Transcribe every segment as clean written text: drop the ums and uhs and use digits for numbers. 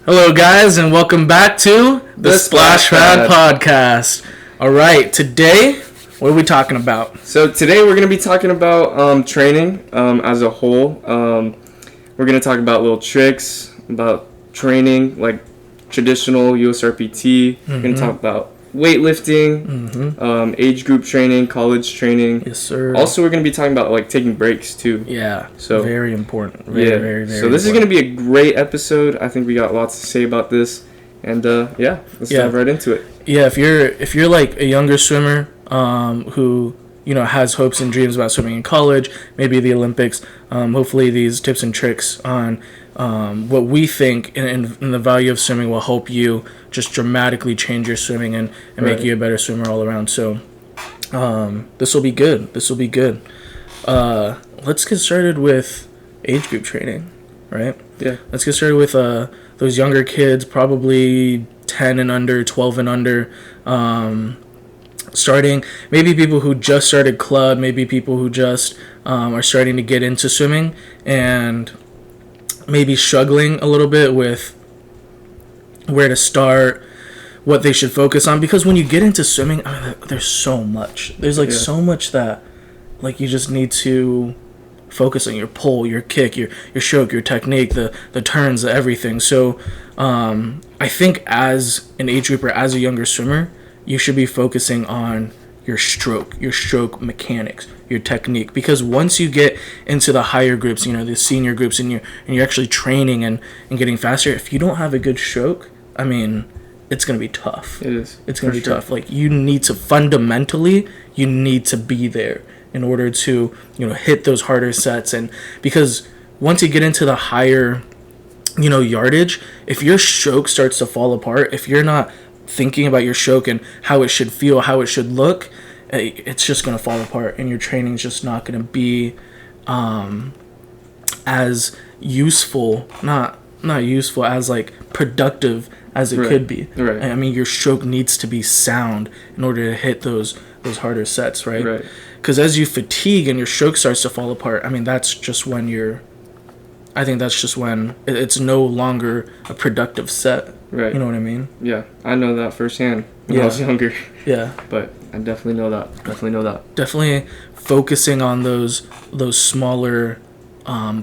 Hello, guys, and welcome back to the Splash Pad Podcast. All right, today, what are we talking about? So today we're going to be talking about training as a whole. We're going to talk about little tricks, about training, like traditional USRPT. We're going to talk about weightlifting, age group training, college training. Yes, sir. Also, we're going to be talking about like taking breaks too. Yeah, so very important. Very so this is going to be a great episode. I think we got lots to say about this, and let's dive right into it. Yeah, if you're like a younger swimmer who has hopes and dreams about swimming in college, maybe the Olympics, hopefully these tips and tricks on what we think and the value of swimming will help you just dramatically change your swimming and make you a better swimmer all around. So this will be good. Let's get started with age group training, right? Yeah. Let's get started with those younger kids, probably 10 and under, 12 and under, starting, maybe people who just started club, maybe people who just are starting to get into swimming and maybe struggling a little bit with where to start, what they should focus on. Because when you get into swimming, there's so much. There's so much that you just need to focus on: your pull, your kick, your stroke, your technique, the turns, everything. So I think as an age grouper, as a younger swimmer, you should be focusing on your stroke mechanics, your technique. Because once you get into the higher groups, the senior groups, and you're actually training and getting faster, if you don't have a good stroke, it's going to be tough. It is. It's going to be tough. You need to fundamentally, be there in order to, hit those harder sets. And because once you get into the higher, yardage, if your stroke starts to fall apart, if you're not thinking about your stroke and how it should feel, how it should look, it's just going to fall apart, and your training's just not going to be as useful, not useful, as productive as it could be. Right. Your stroke needs to be sound in order to hit those harder sets, right? Because as you fatigue and your stroke starts to fall apart, that's just when it's no longer a productive set. Right. You know what I mean? Yeah, I know that firsthand when I was younger. Yeah. But I definitely know that. Definitely focusing on those smaller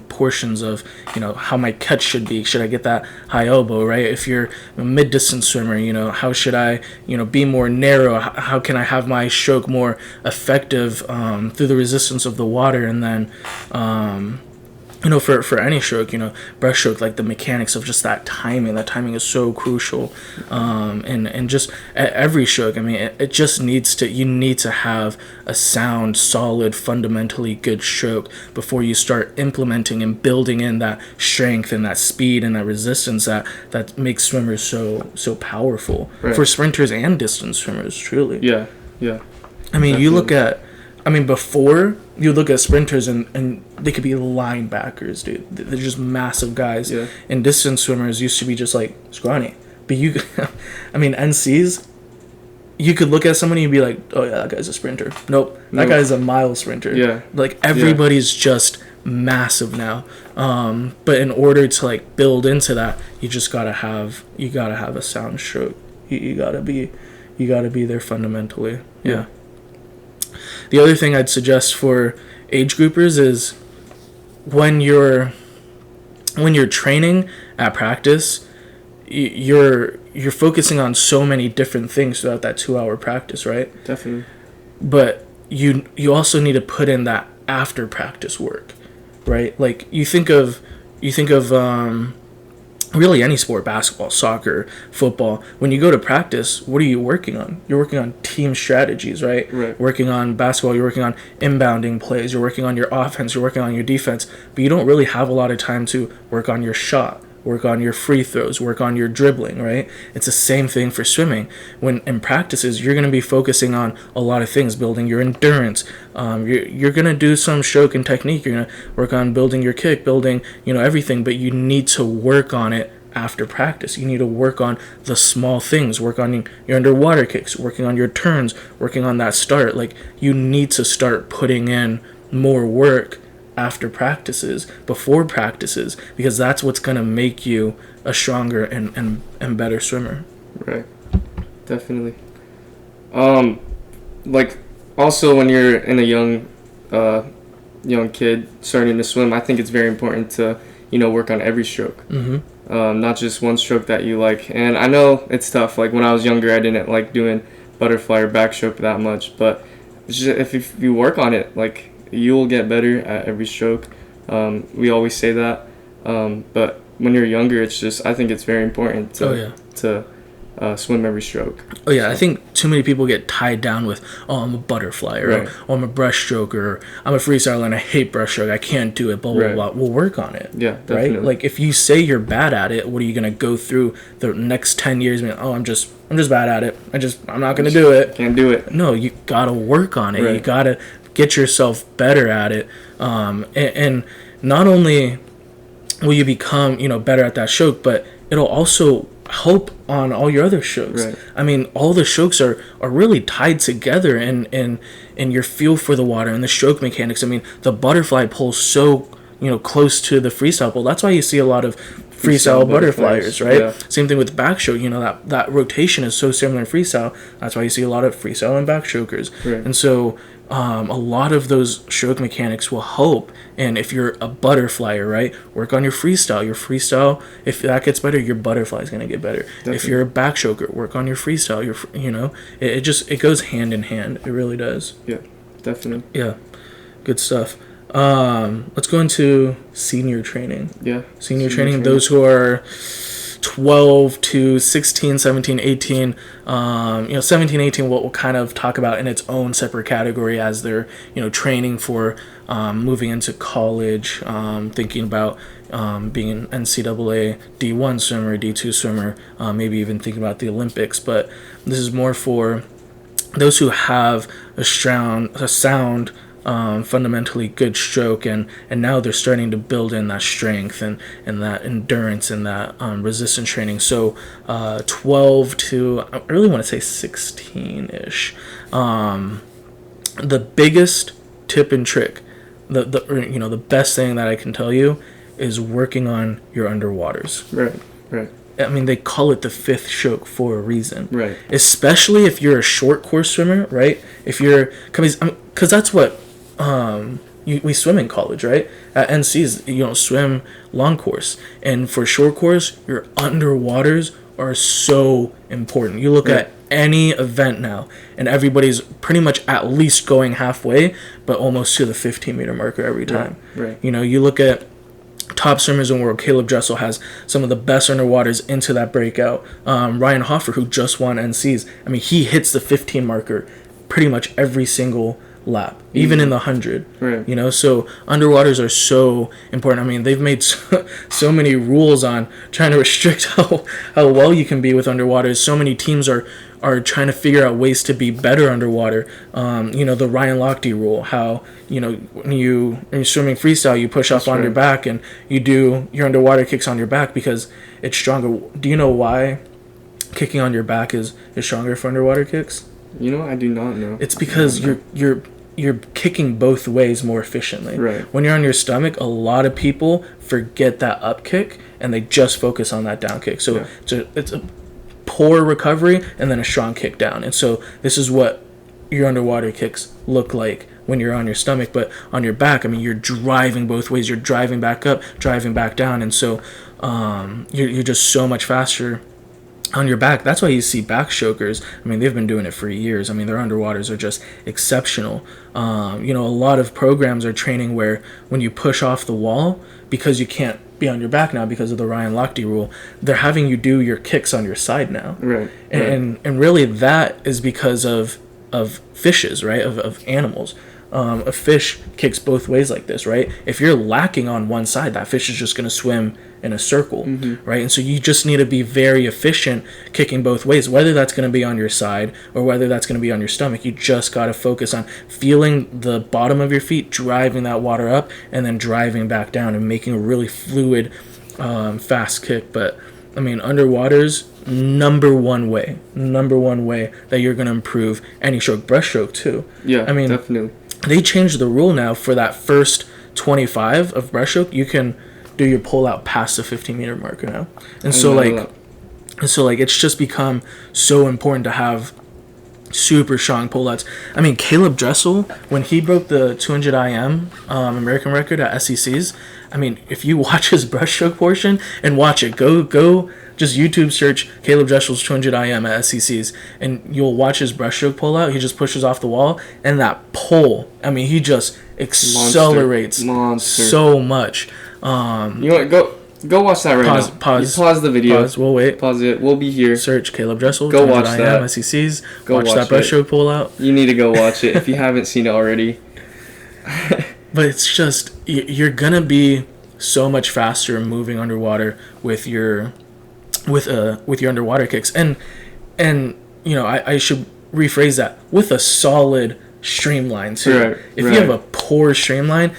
portions of, how my catch should be. Should I get that high elbow, right? If you're a mid-distance swimmer, how should I, be more narrow? How can I have my stroke more effective through the resistance of the water? And then for any stroke, breaststroke, the mechanics of just that timing is so crucial. And just at every stroke, it just you need to have a sound, solid, fundamentally good stroke before you start implementing and building in that strength and that speed and that resistance that makes swimmers so powerful. Right. For sprinters and distance swimmers, truly. Yeah. You look at, before you look at sprinters and they could be linebackers, dude. They're just massive guys. Yeah. And distance swimmers used to be just scrawny. But NCs, you could look at someone and you'd be like, oh yeah, that guy's a sprinter. Nope, that guy's a mile sprinter. Yeah. Everybody's just massive now. But in order to build into that, you gotta have a sound stroke. You gotta be there fundamentally. Yeah. The other thing I'd suggest for age groupers is when you're training at practice, you're focusing on so many different things throughout that 2-hour practice, right? Definitely. But you also need to put in that after practice work, right? You think of really any sport, basketball, soccer, football. When you go to practice, what are you working on? You're working on team strategies, right? Working on basketball, you're working on inbounding plays, you're working on your offense, you're working on your defense, but you don't really have a lot of time to work on your shot, work on your free throws, work on your dribbling, right? It's the same thing for swimming. When in practices, you're going to be focusing on a lot of things, building your endurance. You're going to do some stroke and technique. You're going to work on building your kick, building, everything, but you need to work on it after practice. You need to work on the small things, work on your underwater kicks, working on your turns, working on that start. You need to start putting in more work after practices, before practices, because that's what's going to make you a stronger and better swimmer. Right. Definitely. Like, also when you're in a young kid starting to swim, I think it's very important to, work on every stroke. Not just one stroke that you like. And I know it's tough. Like, when I was younger, I didn't like doing butterfly or backstroke that much, but it's just, if you work on it, like, you'll get better at every stroke. We always say that. But when you're younger, it's just, I think it's very important to swim every stroke. Oh yeah, so. I think too many people get tied down with, I'm a butterfly, or I'm a breaststroke, or I'm a freestyler and I hate breaststroke, I can't do it, blah blah blah. We'll work on it. Yeah, definitely. Right? Like, if you say you're bad at it, what are you gonna go through the next 10 years being, I'm just bad at it. I'm not gonna do it. Can't do it. No, you gotta work on it. You gotta get yourself better at it. And not only will you become, better at that stroke, but it'll also help on all your other strokes. I mean, all the strokes are really tied together in your feel for the water and the stroke mechanics. I mean, the butterfly pulls so, close to the freestyle pull. That's why you see a lot of freestyle butterflyers, right? Yeah. Same thing with backstroke. That rotation is so similar in freestyle. That's why you see a lot of freestyle and backstrokers. And so a lot of those stroke mechanics will help. And if you're a butterflyer, right, work on your freestyle. Your freestyle, if that gets better, your butterfly is going to get better. Definitely. If you're a backstroker, work on your freestyle. It goes hand in hand. It really does. Yeah, definitely. Yeah, good stuff. Let's go into senior training. Yeah. Senior training, those who are 12 to 16, 17, 18. 17, 18, we'll kind of talk about in its own separate category as they're, training for moving into college, thinking about being an NCAA D1 swimmer, D2 swimmer, maybe even thinking about the Olympics. But this is more for those who have a sound fundamentally good stroke, and now they're starting to build in that strength and that endurance and that resistance training. So 12 to, I really want to say 16-ish. The biggest tip and trick, the best thing that I can tell you is working on your underwaters. Right. I mean, they call it the fifth stroke for a reason. Right. Especially if you're a short course swimmer, right? If you're, because that's what we swim in college, right? At NCs, you don't swim long course. And for short course, your underwaters are so important. You look at any event now, and everybody's pretty much at least going halfway, but almost to the 15-meter marker every time. Right. You look at top swimmers in the world. Caleb Dressel has some of the best underwaters into that breakout. Ryan Hoffer, who just won NCs, I mean, he hits the 15 marker pretty much every single lap, even in the 100. Right. So underwaters are so important. I mean, they've made so many rules on trying to restrict how well you can be with underwaters. So many teams are trying to figure out ways to be better underwater. The Ryan Lochte rule, how, when you're swimming freestyle, you push off on your back and you do your underwater kicks on your back because it's stronger. Do you know why kicking on your back is stronger for underwater kicks? I do not know. It's because you're kicking both ways more efficiently. Right. When you're on your stomach, a lot of people forget that up kick and they just focus on that down kick. So it's a poor recovery and then a strong kick down. And so this is what your underwater kicks look like when you're on your stomach. But on your back, I mean, you're driving both ways. You're driving back up, driving back down. And so you're just so much faster on your back. That's why you see backstrokers. I mean, they've been doing it for years. I mean, their underwaters are just exceptional. A lot of programs are training where when you push off the wall, because you can't be on your back now because of the Ryan Lochte rule, they're having you do your kicks on your side now. Right. And really that is because of fishes, right? Of animals. A fish kicks both ways like this, right? If you're lacking on one side, that fish is just going to swim in a circle, right? And so you just need to be very efficient kicking both ways, whether that's going to be on your side or whether that's going to be on your stomach. You just got to focus on feeling the bottom of your feet, driving that water up, and then driving back down and making a really fluid, fast kick. But, I mean, underwater's number one way that you're going to improve any stroke, breaststroke too. Yeah, I mean, definitely. They changed the rule now for that first 25 of breaststroke, you can do your pull out past the 15-meter marker now. And so like it's just become so important to have super strong pullouts. I mean, Caleb Dressel, when he broke the 200 IM American record at SECs, I mean, if you watch his breaststroke portion and watch it, go just YouTube search Caleb Dressel's 200 IM at SECs, and you'll watch his breaststroke pullout. He just pushes off the wall, and that pull, I mean, he just accelerates Monster. so much. You know what? Go watch that right now. Pause the video. We'll wait. Pause it. We'll be here. Search Caleb Dressel. Go watch that. SECs. Go watch that breaststroke pull out. You need to go watch it if you haven't seen it already. But it's just, you're gonna be so much faster moving underwater with your underwater kicks, and you know, I should rephrase that, with a solid streamline too. Right, if you have a poor streamline,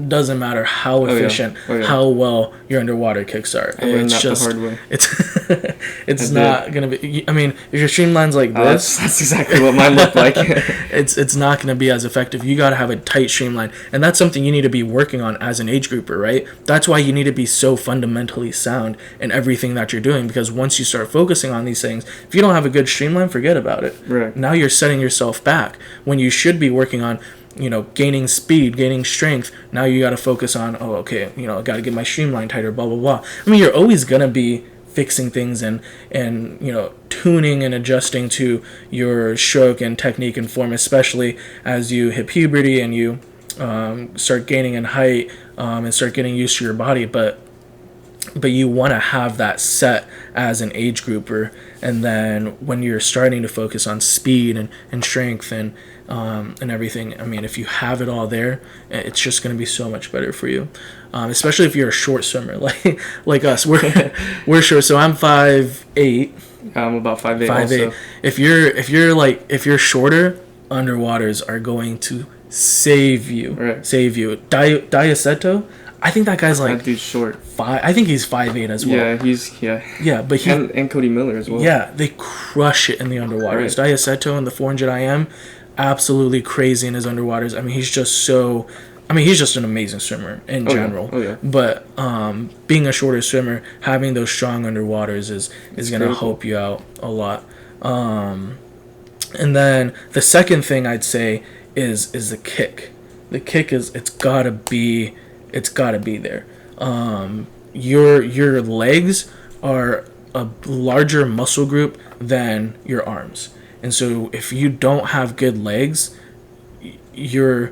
doesn't matter how efficient, how well your underwater kicks are. It's just the hard way. It's not gonna be. I mean, if your streamline's like this, that's exactly what mine looked like. it's not gonna be as effective. You gotta have a tight streamline, and that's something you need to be working on as an age grouper, right? That's why you need to be so fundamentally sound in everything that you're doing, because once you start focusing on these things, if you don't have a good streamline, forget about it. Right. Now you're setting yourself back when you should be working on, you know, gaining speed, gaining strength. Now you got to focus on, oh, okay, you know, I got to get my streamline tighter, blah, blah, blah. I mean, you're always going to be fixing things and, you know, tuning and adjusting to your stroke and technique and form, especially as you hit puberty and you start gaining in height and start getting used to your body. But you want to have that set as an age grouper, and then when you're starting to focus on speed and strength and everything, I mean, if you have it all there, it's just going to be so much better for you, especially if you're a short swimmer like us. We're short, so I'm 5'8". I'm about 5'8". 5'8". If you're shorter, underwaters are going to save you. Right. Save you. Diaceto, I think that guy's like, that dude's short. I think he's 5'8" as well. Yeah, but and Cody Miller as well. Yeah, they crush it in the underwaters. Right. Diaceto in the 400 IM, absolutely crazy in his underwaters. I mean, he's just an amazing swimmer in general. Yeah. But being a shorter swimmer, having those strong underwaters is going to help you out a lot. And then the second thing I'd say is the kick. The kick it's gotta be there. Your legs are a larger muscle group than your arms, and so if you don't have good legs, you're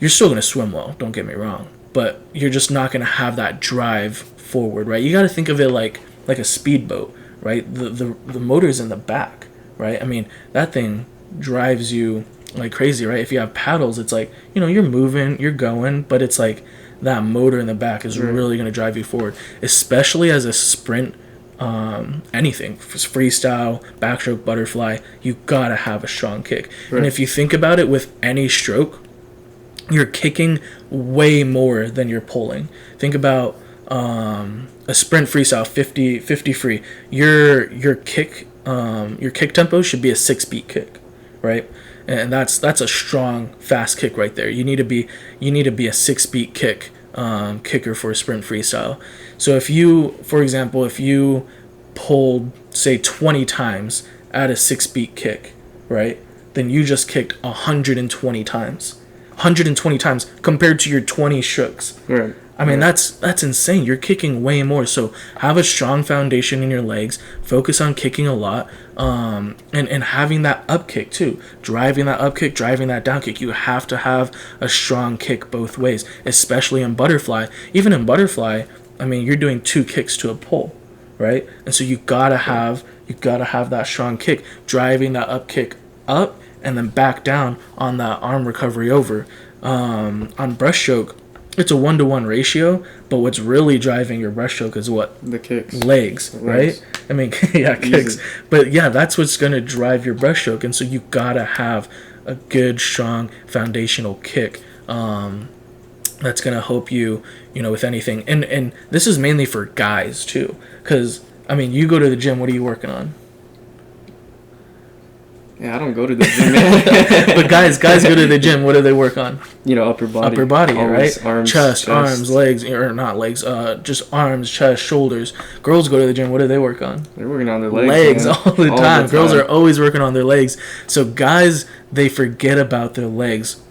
still gonna swim well. Don't get me wrong, but you're just not gonna have that drive forward, right? You got to think of it like a speedboat, right? The motor's in the back, right? I mean, that thing drives you like crazy, right? If you have paddles, it's like, you know, you're moving, you're going, but it's like that motor in the back is really going to drive you forward, especially as a sprint. Anything, freestyle, backstroke, butterfly, you gotta have a strong kick. Right. And if you think about it, with any stroke, you're kicking way more than you're pulling. Think about a sprint freestyle, 50 free. Your kick tempo should be a 6-beat kick, right? And that's a strong, fast kick right there. You need to be a 6-beat kick kicker for a sprint freestyle. So if you pulled, say, 20 times at a 6-beat kick, right, then you just kicked 120 times. 120 times compared to your 20 strokes. Right. I mean, that's insane. You're kicking way more. So have a strong foundation in your legs. Focus on kicking a lot, and having that up kick too. Driving that up kick, driving that down kick. You have to have a strong kick both ways, especially in butterfly. Even in butterfly, I mean, you're doing 2 kicks to a pull, right? And so you gotta have that strong kick, driving that up kick up and then back down on that arm recovery over. On breaststroke, it's a 1-to-1 ratio, but what's really driving your breaststroke is what? The kicks. Legs, right? I mean, yeah, kicks. Easy. But yeah, that's what's going to drive your breaststroke, and so you gotta have a good, strong, foundational kick. That's going to help you, you know, with anything. And this is mainly for guys too, because I mean, you go to the gym. What are you working on? Yeah, I don't go to the gym, man. But guys go to the gym. What do they work on? Upper body. Always, right? Arms, chest, arms, legs, or not legs, just arms, chest, shoulders. Girls go to the gym. What do they work on? They're working on their legs. All the time. Girls are always working on their legs. So guys, they forget about their legs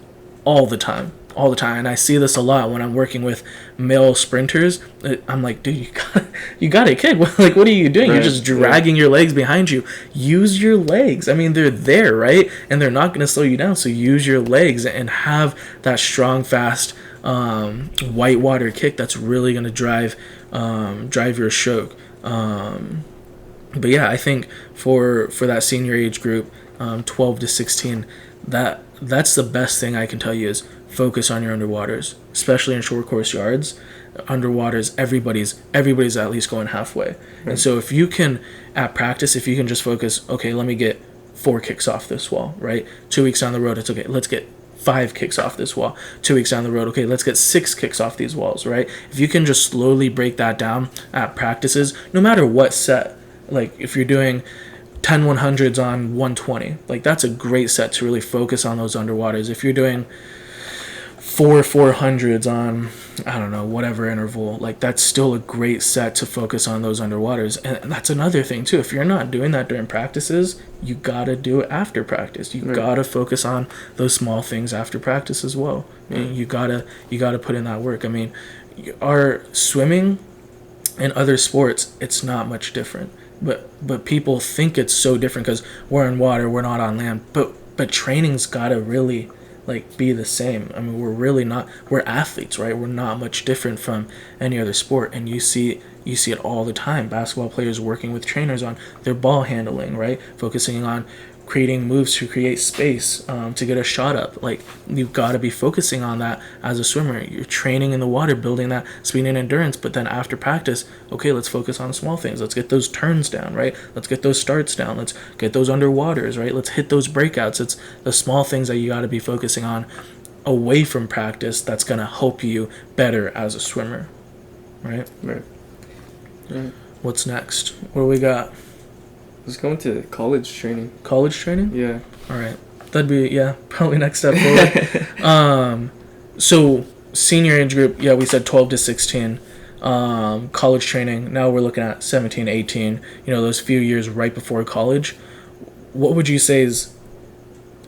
all the time. And I see this a lot when I'm working with male sprinters. I'm like, dude, you got it, kid. Like, what are you doing? Right. You're just dragging your legs behind you. Use your legs. I mean, they're there, right? And they're not going to slow you down. So use your legs and have that strong, fast whitewater kick that's really going to drive your stroke. But yeah, I think for that senior age group, 12 to 16, that's the best thing I can tell you is focus on your underwaters, especially in short course yards. Underwaters, everybody's at least going halfway. Right. And so if you can, at practice, if you can just focus, okay, let me get 4 kicks off this wall, right? 2 weeks down the road, it's okay, let's get 5 kicks off this wall. 2 weeks down the road, okay, let's get 6 kicks off these walls, right? If you can just slowly break that down at practices, no matter what set, like if you're doing 10 100s on 120, like that's a great set to really focus on those underwaters. If you're doing 4 400s on, I don't know, whatever interval, like that's still a great set to focus on those underwaters. And that's another thing too. If you're not doing that during practices, you gotta do it after practice. You gotta focus on those small things after practice as well. And you gotta put in that work. I mean, our swimming and other sports, it's not much different. But people think it's so different because we're in water, we're not on land. But training's gotta really like be the same. I mean, we're really not. We're athletes, right? We're not much different from any other sport, and you see it all the time. Basketball players working with trainers on their ball handling, right? Focusing on creating moves to create space to get a shot up. Like, you've got to be focusing on that as a swimmer. You're training in the water, building that speed and endurance, but then after practice, okay, let's focus on the small things. Let's get those turns down, right? Let's get those starts down. Let's get those underwaters, right? Let's hit those breakouts. It's the small things that you got to be focusing on away from practice that's going to help you better as a swimmer, right? Right. What's next? What do we got? Let's go into college training. College training? Yeah. All right. That'd be, probably next step forward. So senior age group, we said 12 to 16. College training, now we're looking at 17, 18, those few years right before college. What would you say is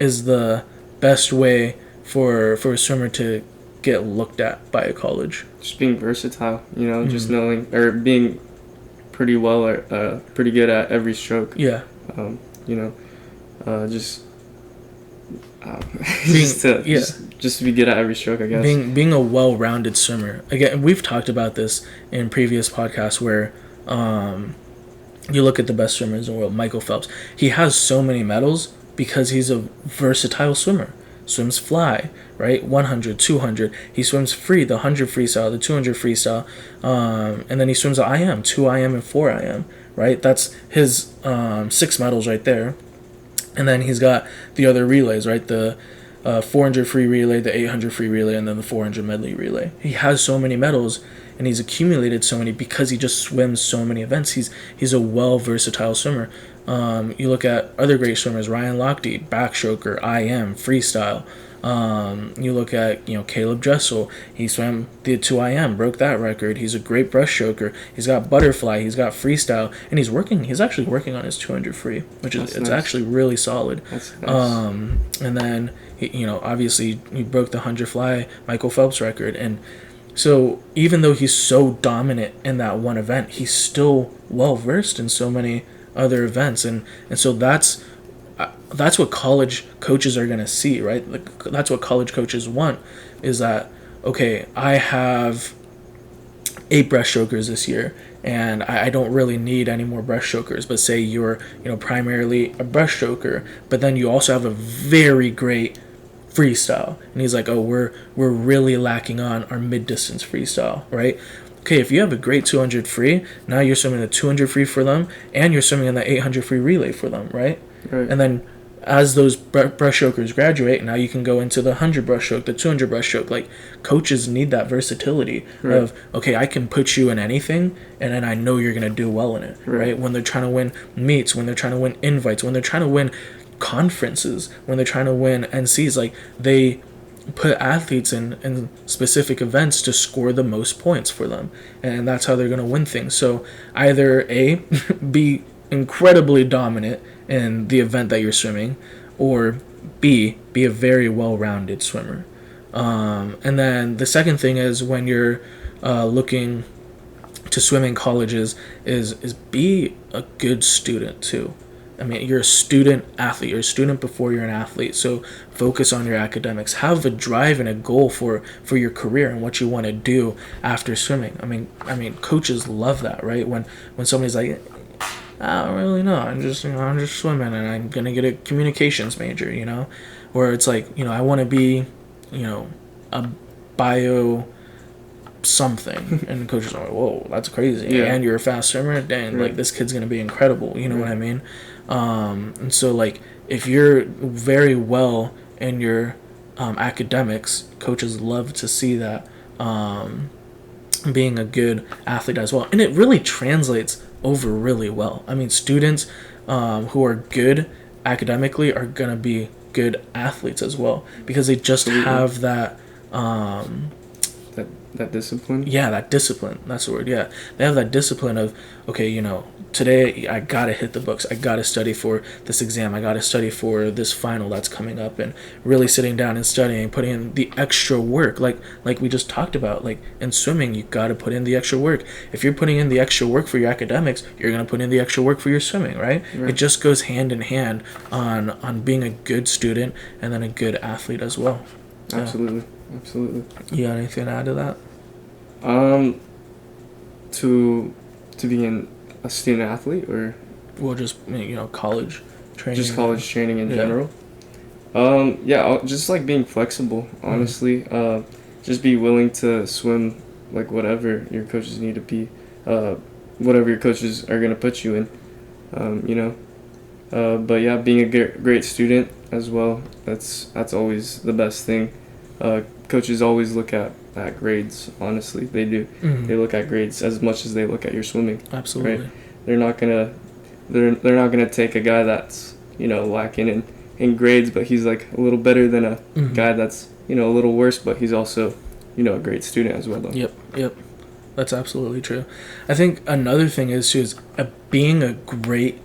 the best way for a swimmer to get looked at by a college? Just being versatile, just knowing, or being pretty well or pretty good at every stroke. Yeah. Just to be good at every stroke, I guess. Being a well-rounded swimmer. Again, we've talked about this in previous podcasts where you look at the best swimmers in the world, Michael Phelps. He has so many medals because he's a versatile swimmer. Swims fly, right? 100, 200. He swims free, the 100 freestyle, the 200 freestyle. And then he swims the IM, 2 IM and 4 IM, right? That's his 6 medals right there. And then he's got the other relays, right? The 400 free relay, the 800 free relay, and then the 400 medley relay. He has so many medals, and he's accumulated so many because he just swims so many events. He's a versatile swimmer. You look at other great swimmers, Ryan Lochte, backstroker, IM, freestyle. You look at, Caleb Dressel. He swam the 2 IM, broke that record. He's a great breaststroker. He's got butterfly. He's got freestyle, and he's actually working on his 200 free, which is nice. Actually really solid. That's nice. And then obviously he broke the 100 fly Michael Phelps record, and so even though he's so dominant in that one event, he's still well versed in so many other events, and so that's what college coaches are going to see, right? That's what college coaches want, is that, okay, I have 8 breaststrokers this year, and I don't really need any more breaststrokers. But say you're, primarily a breaststroker, but then you also have a very great freestyle, and he's like, oh, we're really lacking on our mid-distance freestyle, right? Okay, if you have a great 200 free, now you're swimming the 200 free for them, and you're swimming in the 800 free relay for them, right? And then as those breaststrokers graduate, now you can go into the 100 breaststroke, the 200 breaststroke. Like, coaches need that versatility of, okay, I can put you in anything, and then I know you're going to do well in it, right? When they're trying to win meets, when they're trying to win invites, when they're trying to win conferences, when they're trying to win NCs, like they put athletes in specific events to score the most points for them, and that's how they're going to win things. So either A, be incredibly dominant in the event that you're swimming, or B, be a very well-rounded swimmer. And then the second thing is, when you're looking to swim in colleges, is be a good student too. I mean, you're a student athlete. You're a student before you're an athlete. So focus on your academics. Have a drive and a goal for your career and what you want to do after swimming. I mean, coaches love that, right? When somebody's like, I don't really know. I'm just swimming, and I'm gonna get a communications major, Or it's like, I want to be, a bio something, and the coaches are like, whoa, that's crazy. Yeah. And you're a fast swimmer, dang, Right. like this kid's gonna be incredible. You know what I mean? And so, like, if you're very well in your academics, coaches love to see that, being a good athlete as well. And it really translates over really well. I mean, students who are good academically are going to be good athletes as well, because they just have that that discipline. Yeah, that discipline. That's the word. Yeah, they have that discipline of, okay, today I gotta hit the books. I gotta study for this exam. I gotta study for this final that's coming up, and really sitting down and studying, putting in the extra work. Like we just talked about. Like in swimming, you gotta put in the extra work. If you're putting in the extra work for your academics, you're gonna put in the extra work for your swimming, right? It just goes hand in hand on being a good student and then a good athlete as well. Absolutely. Absolutely. You got anything to add to that? To be a student athlete, or Well, just college training. just college training in general. Just like being flexible, honestly. Just be willing to swim like whatever your coaches need to be, whatever your coaches are gonna put you in, But yeah, being a great student as well. That's always the best thing. Coaches always look at grades. Honestly, they do. Mm-hmm. They look at grades as much as they look at your swimming. Absolutely. Right? They're not gonna take a guy that's lacking in grades, but he's like a little better than a guy that's a little worse, but he's also a great student as well. Though. Yep. That's absolutely true. I think another thing is being a great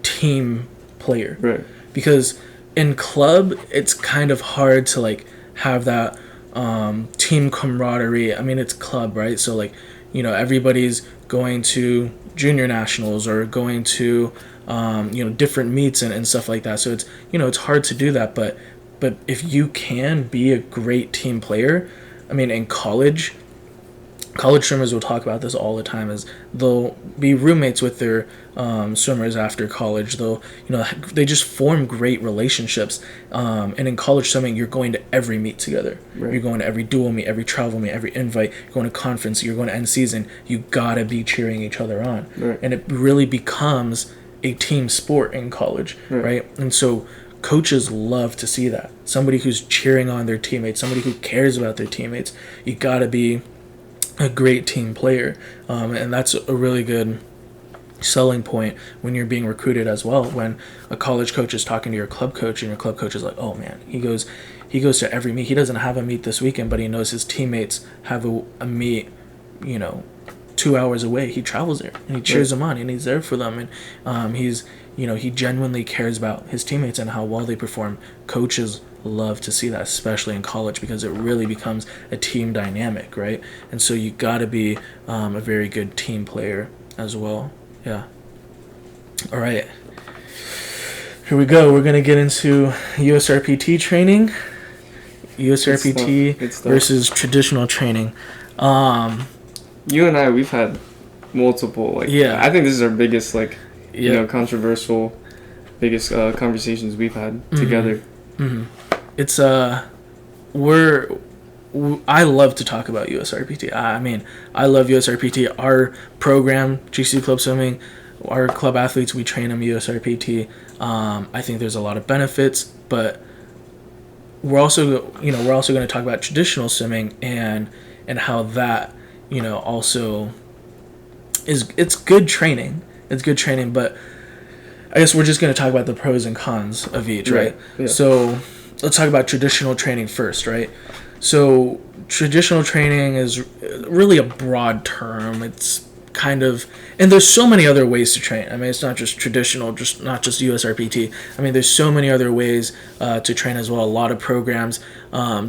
team player. Right. Because in club, it's kind of hard to have that team camaraderie. I mean, it's club, right? So everybody's going to junior nationals or going to different meets and stuff like that. So it's hard to do that. But if you can be a great team player, I mean, in college swimmers will talk about this all the time, is they'll be roommates with their swimmers after college. They just form great relationships, and in college swimming, you're going to every meet together. Right. You're going to every dual meet, every travel meet, every invite. You're going to conference, you're going to end season. You gotta be cheering each other on. Right. And it really becomes a team sport in college. Right? And so coaches love to see that, somebody who's cheering on their teammates, somebody who cares about their teammates. You gotta be a great team player, and that's a really good selling point when you're being recruited as well. When a college coach is talking to your club coach, and your club coach is like, oh man, he goes to every meet. He doesn't have a meet this weekend, but he knows his teammates have a meet 2 hours away. He travels there and he cheers them on, and he's there for them, and he genuinely cares about his teammates and how well they perform. Coaches love to see that, especially in college, because it really becomes a team dynamic, right? And so you got to be a very good team player as well. Yeah. All right. Here we go. We're going to get into USRPT training. USRPT Good stuff. versus traditional training. You and I, we've had multiple, I think this is our biggest, controversial, biggest conversations we've had together. Mm-hmm. It's I love to talk about USRPT. I mean, I love USRPT. Our program, GC Club Swimming, our club athletes, we train them USRPT. I think there's a lot of benefits, but we're also going to talk about traditional swimming and how that also it's good training. It's good training, but I guess we're just going to talk about the pros and cons of each, right? Yeah. So let's talk about traditional training first, right? So traditional training is really a broad term. It's kind of, and there's so many other ways to train. I mean, it's not just traditional, just not just USRPT. I mean, there's so many other ways to train as well. A lot of programs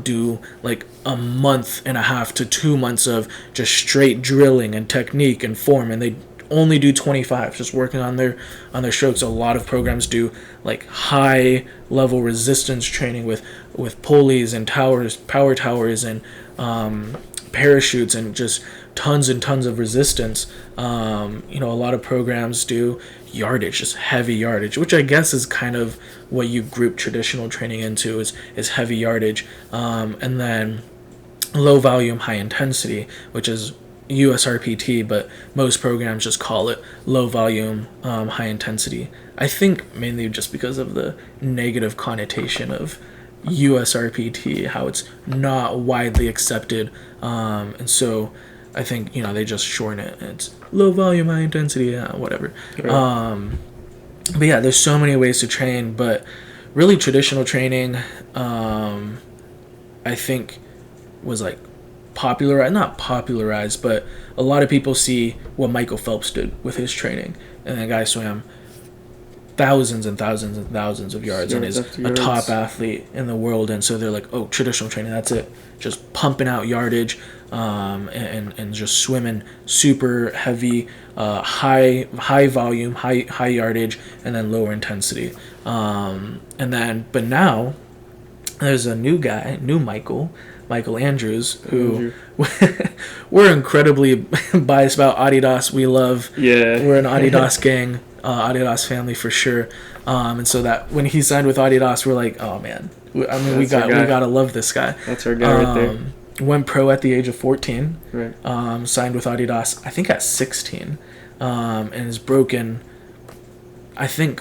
do like a month and a half to 2 months of just straight drilling and technique and form, and they only do 25, just working on their strokes. A lot of programs do like high level resistance training with pulleys and towers, power towers, and parachutes, and just tons and tons of resistance. A lot of programs do yardage, just heavy yardage, which I guess is kind of what you group traditional training into, is heavy yardage. And then low volume, high intensity, which is USRPT, but most programs just call it low volume, high intensity. I think mainly just because of the negative connotation of USRPT, how it's not widely accepted, and so I think they just shorten it. It's low volume, high intensity, whatever. Right. But yeah, there's so many ways to train, but really traditional training, I think was like not popularized, but a lot of people see what Michael Phelps did with his training, and that guy swam thousands and thousands and thousands of yards and is a top athlete in the world, and so they're like, oh, traditional training, that's it, just pumping out yardage, and just swimming super heavy, high volume, high yardage, and then lower intensity, but now there's a new guy, Michael Andrews, who we're incredibly biased about. Adidas, we love. Yeah. We're an Adidas gang, Adidas family for sure. And so that when he signed with Adidas, we're like, oh man, we gotta love this guy. That's our guy right there. Went pro at the age of 14. Right. Signed with Adidas, I think at 16, and has broken, I think,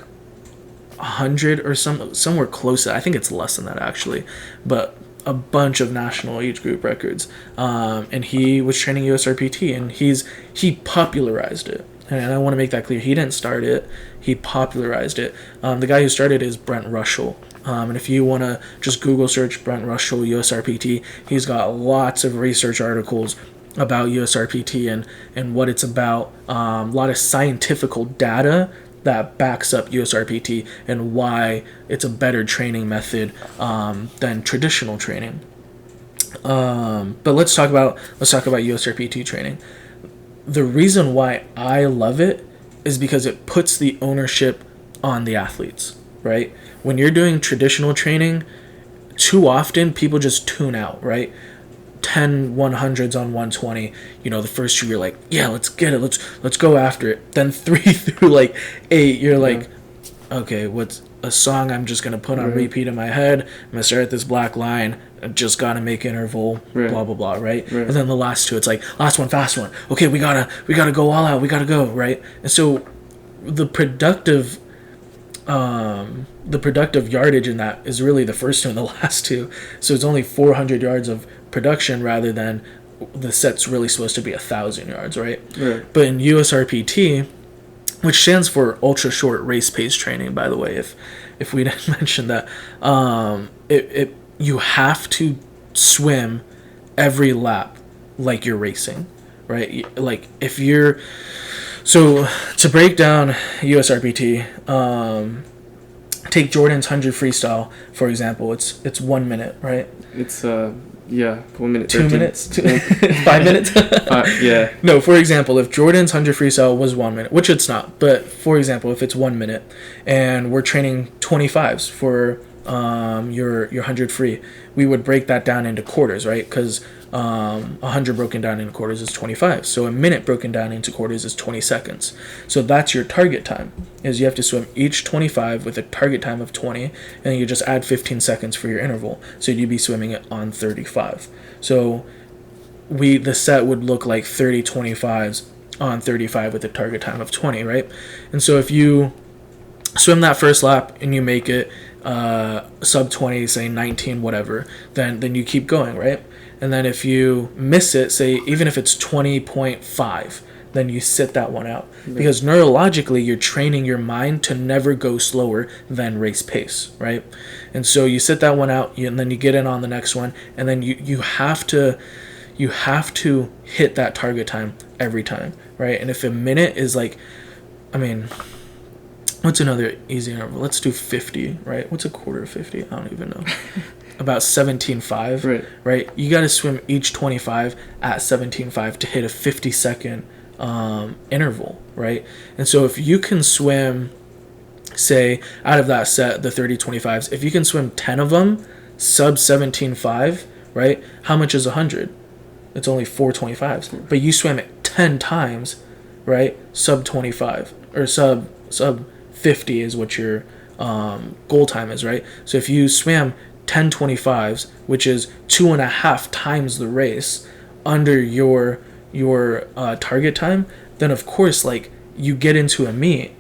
100 or somewhere close to. I think it's less than that actually, but a bunch of national age group records, and he was training USRPT, and he popularized it, and I want to make that clear. He didn't start it, he popularized it. The guy who started is Brent Rushell, and if you want to just Google search Brent Rushell USRPT, he's got lots of research articles about USRPT and what it's about, a lot of scientific data that backs up USRPT and why it's a better training method than traditional training. But let's talk about USRPT training. The reason why I love it is because it puts the ownership on the athletes, right? When you're doing traditional training, too often people just tune out, right? 10 100s on 120, the first two you're like, yeah, let's get it, let's go after it. Then 3 through like 8 you're like, okay, what's a song I'm just gonna put on repeat in my head, I'm gonna stare at this black line, I just gotta make interval, blah blah blah, right? And then the last two, it's like, last one, fast one, okay, we gotta go all out, we gotta go, right? And so the productive yardage in that is really the first two and the last two. So it's only 400 yards of production rather than the set's really supposed to be 1,000 yards, right? But in USRPT, which stands for ultra short race pace training, by the way, if we didn't mention that, you have to swim every lap like you're racing, right? Like if you're, so to break down USRPT, take Jordan's 100 freestyle for example. It's 1 minute, right? It's 1 minute, 2 minutes, 5 minutes. Yeah. No, for example, if Jordan's 100 freestyle was 1 minute, which it's not, but for example, if it's 1 minute, and we're training 25s for your 100 free, we would break that down into quarters, right? Because 100 broken down into quarters is 25. So a minute broken down into quarters is 20 seconds. So that's your target time, is you have to swim each 25 with a target time of 20, and then you just add 15 seconds for your interval. So you'd be swimming it on 35. So the set would look like 30 25s on 35 with a target time of 20, right? And so if you swim that first lap and you make it sub 20, say 19, whatever, then you keep going, right? And then if you miss it, say even if it's 20.5, then you sit that one out. Because neurologically, you're training your mind to never go slower than race pace, right? And so you sit that one out, and then you get in on the next one, and then you have to hit that target time every time, right? And if a minute is like, I mean, what's another easy number? Let's do 50, right? What's a quarter of 50? I don't even know. About 17.5, right? You got to swim each 25 at 17.5 to hit a 50-second interval, right? And so if you can swim, say, out of that set, the 30 25s, if you can swim 10 of them sub 17.5, right? How much is 100? It's only 4 25s. But you swim it 10 times, right? Sub 25 or sub 50 is what your goal time is, right? So if you swam 10 25s, which is 2.5 times the race under your target time, then of course, like, you get into a meet,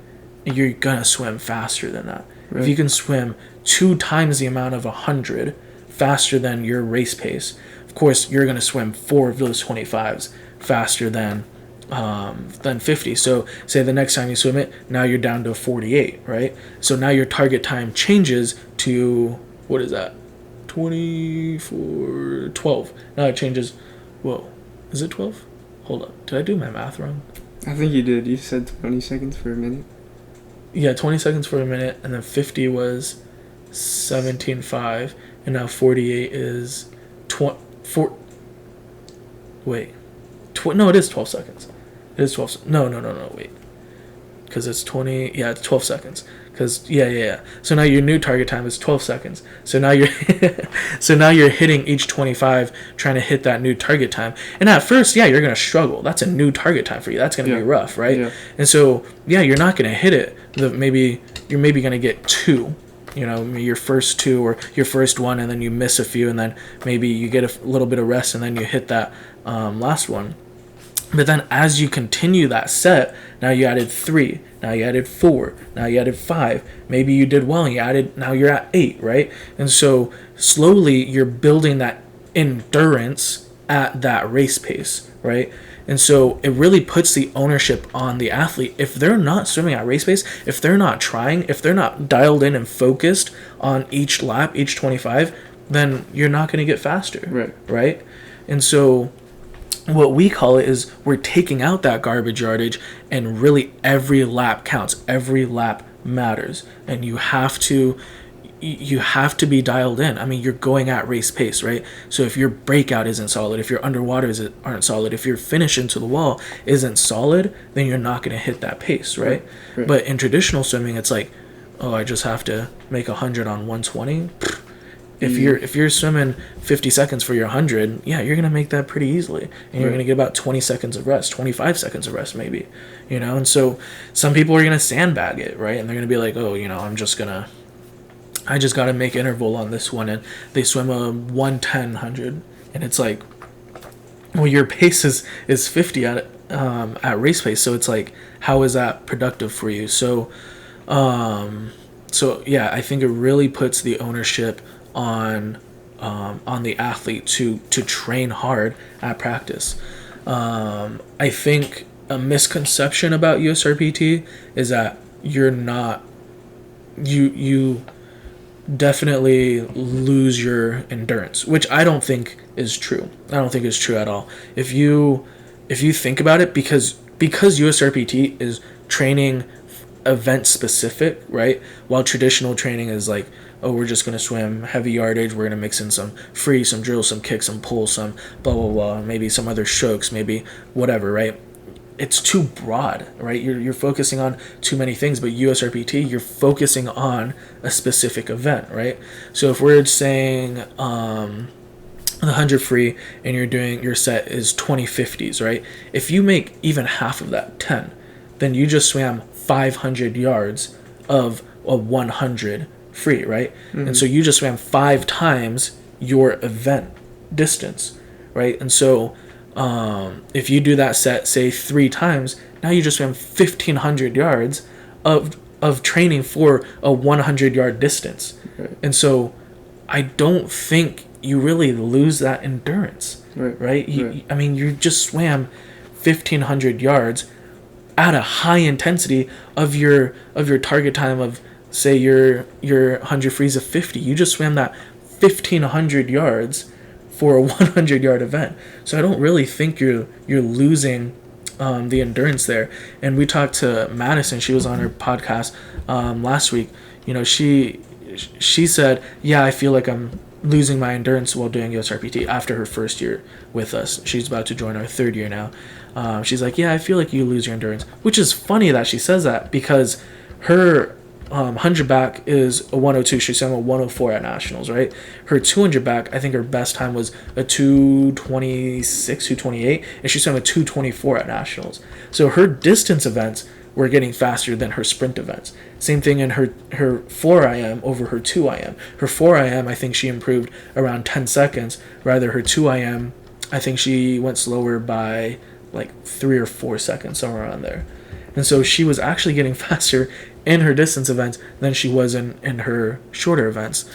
you're gonna swim faster than that. If you can swim 2 times the amount of 100 faster than your race pace, of course you're gonna swim 4 of those 25s faster than 50. So say the next time you swim it, now you're down to 48, right? So now your target time changes to, what is that? 24, 12. Now it changes. Whoa, is it 12? Hold up, did I do my math wrong? I think you did. You said 20 seconds for a minute. Yeah, 20 seconds for a minute, and then 50 was 17.5, and now 48 is 4. Wait, no, it is 12 seconds. It is 12. No, wait, because it's 20. Yeah, it's 12 seconds. Because yeah. So now your new target time is 12 seconds. So now you're hitting each 25, trying to hit that new target time. And at first, yeah, you're gonna struggle. That's a new target time for you. That's gonna be rough, right? Yeah. And so you're not gonna hit it. You're maybe gonna get 2. You know, your first 2 or your first one, and then you miss a few, and then maybe you get a little bit of rest, and then you hit that last one. But then as you continue that set, now you added 3, now you added 4, now you added 5. Maybe you did well and you added, now you're at 8, right? And so slowly you're building that endurance at that race pace, right? And so it really puts the ownership on the athlete. If they're not swimming at race pace, if they're not trying, if they're not dialed in and focused on each lap, each 25, then you're not going to get faster, right? And so what we call it is we're taking out that garbage yardage, and really every lap counts. Every lap matters, and you have to be dialed in. I mean, you're going at race pace, right? So if your breakout isn't solid, if your underwaters aren't solid, if your finish into the wall isn't solid, then you're not going to hit that pace, right? But in traditional swimming, it's like, oh, I just have to make 100 on 120. If you're swimming 50 seconds for your 100, you're gonna make that pretty easily, and you're gonna get about 20 seconds of rest, 25 seconds of rest, maybe, you know. And so some people are gonna sandbag it, right? And they're gonna be like, oh, you know, I just gotta make interval on this one, and they swim a 110 100, and it's like, well, your pace is 50 at race pace, so it's like, how is that productive for you? So I think it really puts the ownership on the athlete to train hard at practice. I think a misconception about USRPT is that you definitely lose your endurance, which I don't think is true. I don't think it's true at all. If you think about it, because USRPT is training event specific, right? While traditional training is like, oh, we're just going to swim heavy yardage, we're going to mix in some free, some drill, some kick, some pull, some blah, blah, blah, maybe some other strokes, maybe whatever, right? It's too broad, right? You're focusing on too many things, but USRPT, you're focusing on a specific event, right? So if we're saying the 100 free and you're doing, your set is 20 50s, right? If you make even half of that, 10, then you just swam 500 yards of a 100 free, right? And so you just swam 5 times your event distance, right? And so if you do that set, say 3 times, now you just swam 1,500 yards of training for a 100-yard distance. And so I don't think you really lose that endurance, right? I mean, you just swam 1,500 yards at a high intensity of your target time of, say, your 100 frees of 50. You just swam that 1,500 yards for a 100-yard event. So I don't really think you're losing the endurance there. And we talked to Madison. She was on her podcast last week. You know, she said, yeah, I feel like I'm losing my endurance while doing USRPT after her first year with us. She's about to join our third year now. She's like, yeah, I feel like you lose your endurance, which is funny that she says that, because her 100 back is a 102. She swam a 104 at nationals, right? Her 200 back, I think her best time was a 226, 228, and she swam a 224 at nationals. So her distance events were getting faster than her sprint events. Same thing in her 4IM over her 2IM. Her 4IM, I think she improved around 10 seconds. Rather, her 2IM, I think she went slower by like 3 or 4 seconds, somewhere around there. And so she was actually getting faster in her distance events than she was in her shorter events.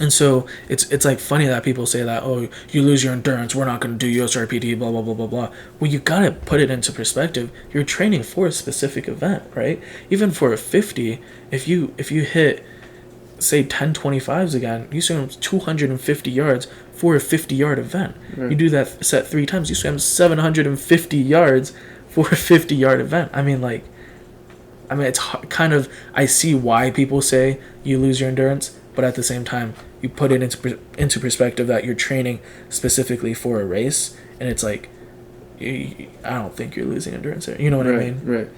And so it's like funny that people say that, oh, you lose your endurance, we're not going to do USRPT, blah, blah, blah, blah, blah. Well, you got to put it into perspective. You're training for a specific event, right? Even for a 50, if you hit, say, 1025s again, you swim 250 yards for a 50-yard event. Right. You do that set 3 times, you swam 750 yards for a 50-yard event. I mean, it's kind of, I see why people say you lose your endurance, but at the same time, you put it into perspective that you're training specifically for a race, and it's like, I don't think you're losing endurance there. You know what I mean? Right.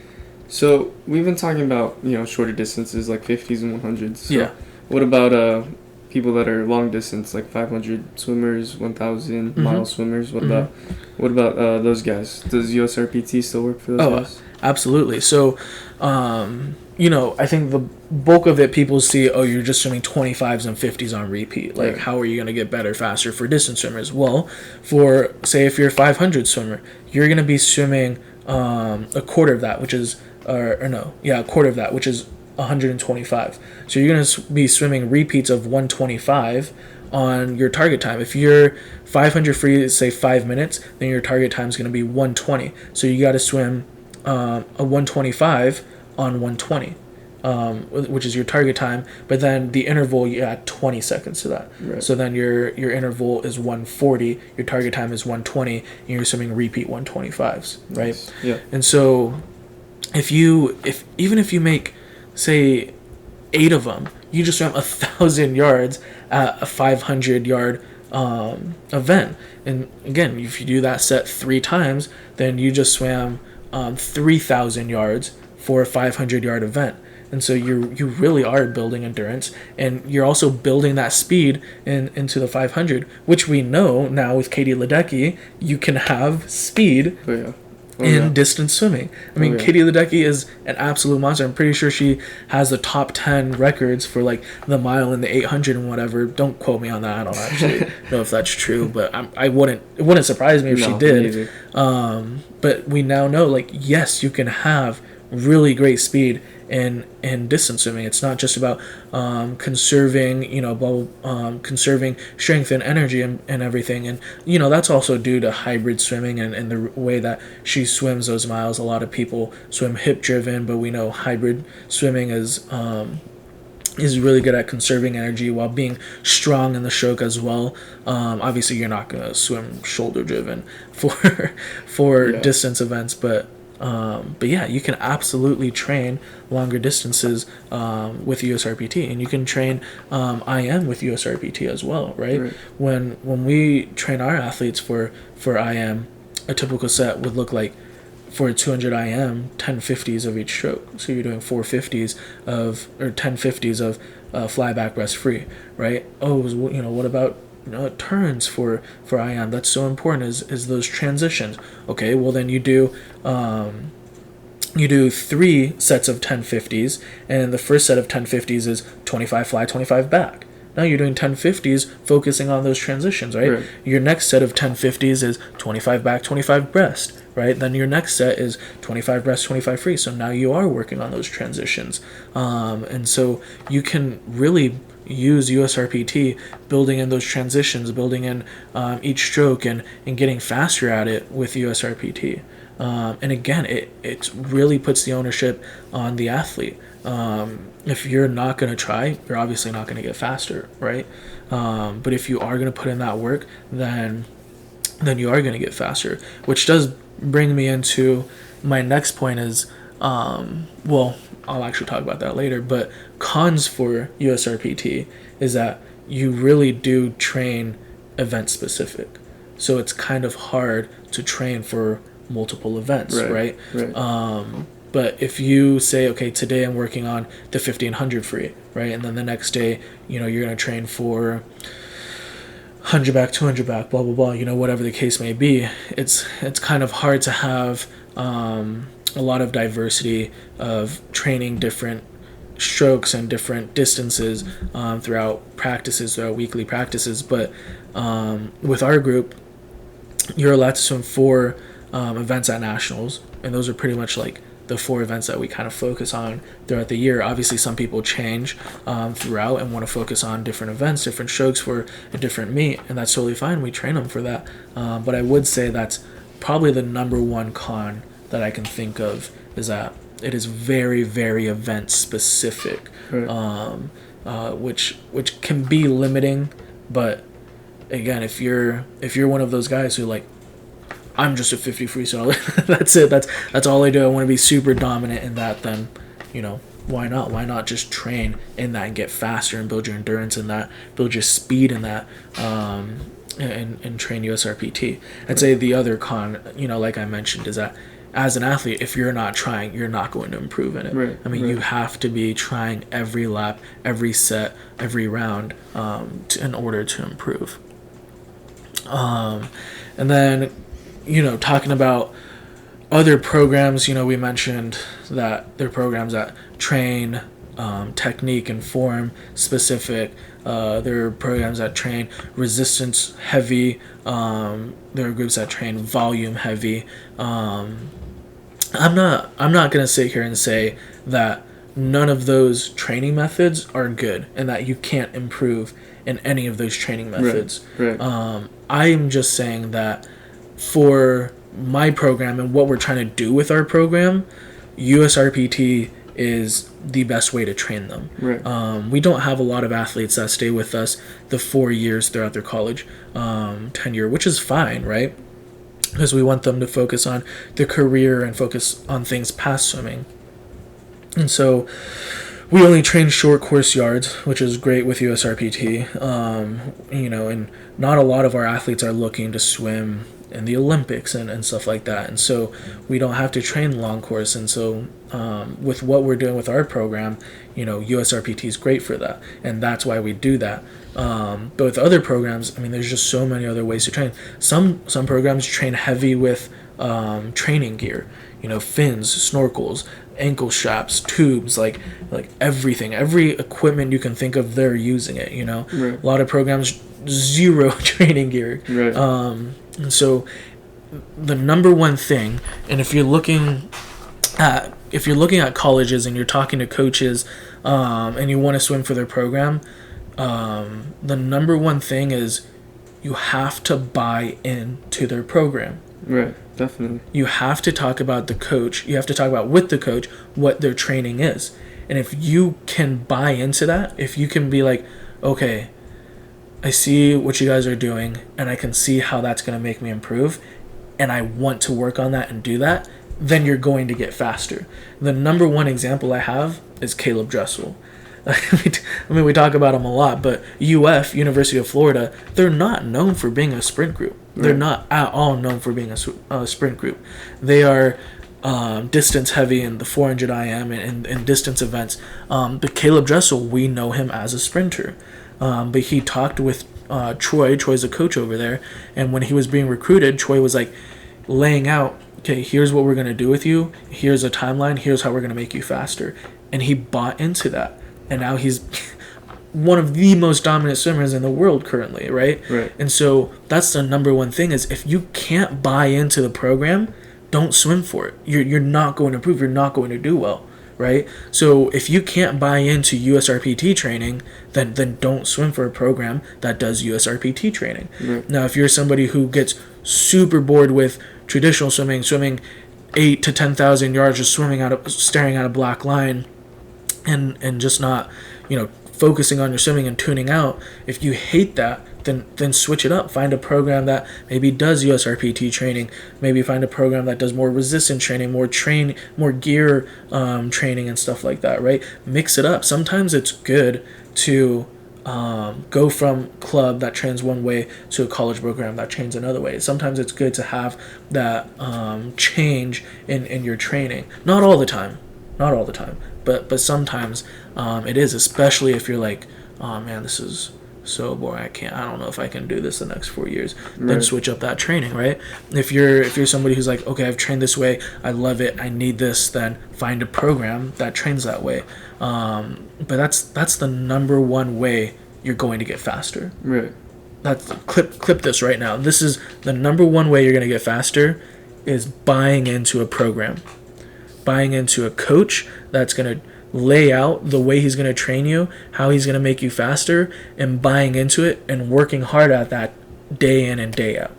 So we've been talking about, shorter distances like 50s and 100s. So yeah. What about people that are long distance, like 500 swimmers, 1,000 mile swimmers? What about those guys? Does USRPT still work for those guys? Absolutely. So, I think the bulk of it, people see, oh, you're just swimming 25s and 50s on repeat. Like, how are you going to get better, faster for distance swimmers? Well, for, say, if you're a 500 swimmer, you're going to be swimming a quarter of that, which is, a quarter of that, which is 125. So you're going to be swimming repeats of 125 on your target time. If you're 500 free, say 5 minutes, then your target time is going to be 120. So you got to swim a 125 on 120, which is your target time. But then the interval, you add 20 seconds to that. Right. So then your interval is 140, your target time is 120, and you're swimming repeat 125s, right? Nice. Yeah. And so even if you make, say, 8 of them, you just swam 1,000 yards at a 500-yard event. And again, if you do that set 3 times, then you just swam 3,000 yards for a 500-yard event. And so you really are building endurance, and you're also building that speed into the 500, which we know now with Katie Ledecky, you can have speed in distance swimming. I mean, Katie Ledecky is an absolute monster. I'm pretty sure she has the top 10 records for like the mile and the 800 and whatever. Don't quote me on that. I don't actually know if that's true, but it wouldn't surprise me if she did. But we now know, like, yes, you can have really great speed in distance swimming. It's not just about conserving strength and energy and everything. And that's also due to hybrid swimming and the way that she swims those miles. A lot of people swim hip driven, but we know hybrid swimming is really good at conserving energy while being strong in the stroke as well. Obviously you're not going to swim shoulder driven for distance events, but yeah, you can absolutely train longer distances with USRPT, and you can train IM with USRPT as well, right? When we train our athletes for IM, a typical set would look like, for a 200 IM, 10 50s of each stroke. So you're doing 4 50s or 10 50s of fly back breast free, right? What about turns for IM? That's so important, is those transitions. Okay, well then you do 3 sets of 10 50s, and the first set of 10 50s is 25 fly, 25 back, Now you're doing 1050s, focusing on those transitions, right? Your next set of 1050s is 25 back, 25 breast, right? Then your next set is 25 breast, 25 free. So now you are working on those transitions. And so you can really use USRPT, building in those transitions, building in each stroke, and getting faster at it with USRPT. And again, it really puts the ownership on the athlete. If you're not going to try, you're obviously not going to get faster, right? But if you are going to put in that work, then you are going to get faster, which does bring me into my next point is, well, I'll actually talk about that later, but cons for USRPT is that you really do train event specific. So it's kind of hard to train for multiple events, right? But if you say, okay, today I'm working on the 50 and 100 free, right? And then the next day, you're going to train for 100 back, 200 back, blah, blah, blah, whatever the case may be. It's kind of hard to have a lot of diversity of training different strokes and different distances throughout practices, throughout weekly practices. But with our group, you're allowed to swim 4 events at nationals, and those are pretty much like the 4 events that we kind of focus on throughout the year. Obviously, some people change throughout and want to focus on different events, different strokes for a different meet, and that's totally fine. We train them for that. But I would say that's probably the number one con that I can think of, is that it is very, very event specific, which can be limiting. But again, if you're one of those guys who like, I'm just a 50 freestyle, that's it, that's all I do, I want to be super dominant in that, then why not just train in that and get faster and build your endurance in that, build your speed in that, and train USRPT. I'd say the other con, like I mentioned, is that as an athlete, if you're not trying, you're not going to improve in it. You have to be trying every lap, every set, every round in order to improve. And then, talking about other programs, we mentioned that there are programs that train technique and form specific. There are programs that train resistance heavy. There are groups that train volume heavy. I'm not gonna sit here and say that none of those training methods are good and that you can't improve in any of those training methods. I'm just saying that for my program and what we're trying to do with our program, USRPT is the best way to train them. We don't have a lot of athletes that stay with us the 4 years throughout their college tenure, which is fine, right? Because we want them to focus on their career and focus on things past swimming. And so we only train short course yards, which is great with USRPT. And not a lot of our athletes are looking to swim in the Olympics and stuff like that. And so we don't have to train long course. And so with what we're doing with our program, USRPT is great for that. And that's why we do that. But with other programs, there's just so many other ways to train. Some programs train heavy with training gear, fins, snorkels, ankle straps, tubes, like everything, every equipment you can think of, they're using it. A lot of programs, zero training gear. And so the number one thing, and if you're looking at colleges and you're talking to coaches and you want to swim for their program, the number one thing is you have to buy into their program. Definitely. You have to talk about the coach. You have to talk about with the coach what their training is. And if you can buy into that, if you can be like, okay, I see what you guys are doing and I can see how that's going to make me improve and I want to work on that and do that, then you're going to get faster. The number one example I have is Caleb Dressel. We talk about him a lot, but UF, University of Florida, they're not known for being a sprint group. They're not at all known for being a sprint group. They are distance heavy in the 400 IM and distance events. But Caleb Dressel, we know him as a sprinter. But he talked with Troy. Troy's a coach over there. And when he was being recruited, Troy was like laying out, okay, here's what we're going to do with you. Here's a timeline. Here's how we're going to make you faster. And he bought into that. And now he's one of the most dominant swimmers in the world currently, right? Right. And so that's the number one thing is if you can't buy into the program, don't swim for it. You're not going to improve. You're not going to do well, right? So if you can't buy into USRPT training, then don't swim for a program that does USRPT training. Right. Now, if you're somebody who gets super bored with traditional swimming 8 to 10,000 yards, just staring at a black line, and just not, focusing on your swimming and tuning out. If you hate that, then switch it up. Find a program that maybe does USRPT training. Maybe find a program that does more resistance training, more gear training and stuff like that. Right? Mix it up. Sometimes it's good to go from club that trains one way to a college program that trains another way. Sometimes it's good to have that change in your training. Not all the time, but sometimes it is, especially if you're like, oh man, this is so boring. I don't know if I can do this the next 4 years. Right. Then switch up that training, right? If you're somebody who's like, okay, I've trained this way, I love it, I need this, then find a program that trains that way. But that's the number one way you're going to get faster. Right. That's clip this right now. This is the number one way you're going to get faster is buying into a program. Buying into a coach that's going to lay out the way he's going to train you, how he's going to make you faster, and buying into it and working hard at that day in and day out.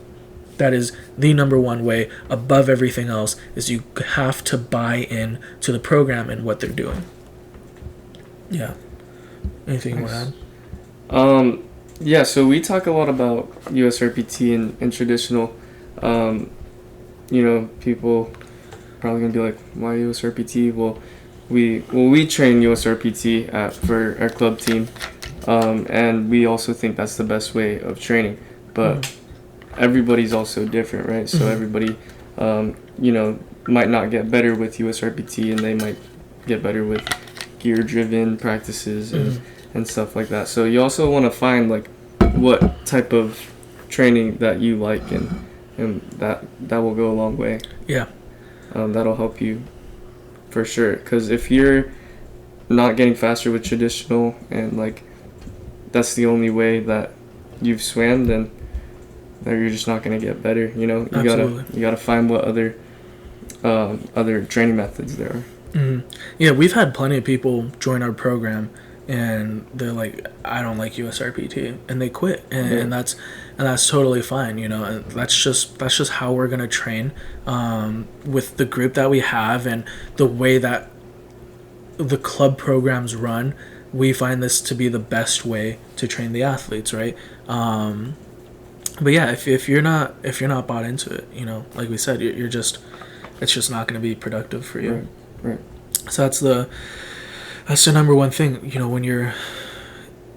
That is the number one way above everything else is you have to buy in to the program and what they're doing. Yeah. Anything you want to add? Yeah, so we talk a lot about USRPT and traditional. People probably gonna be like, why USRPT? Well, we train USRPT for our club team, and we also think that's the best way of training. But everybody's also different, right? So everybody, might not get better with USRPT, and they might get better with gear-driven practices and stuff like that. So you also want to find like what type of training that you like, and that will go a long way. Yeah. That'll help you for sure. Because if you're not getting faster with traditional and like that's the only way that you've swam, then you're just not gonna get better. You gotta find what other training methods there are. Mm-hmm. Yeah, we've had plenty of people join our program and they're like, I don't like USRPT, and they quit, and that's totally fine, and that's just how we're gonna train with the group that we have and the way that the club programs run. We find this to be the best way to train the athletes, right? But yeah, if you're not bought into it, like we said, it's just not going to be productive for you. Right. So that's the number one thing. When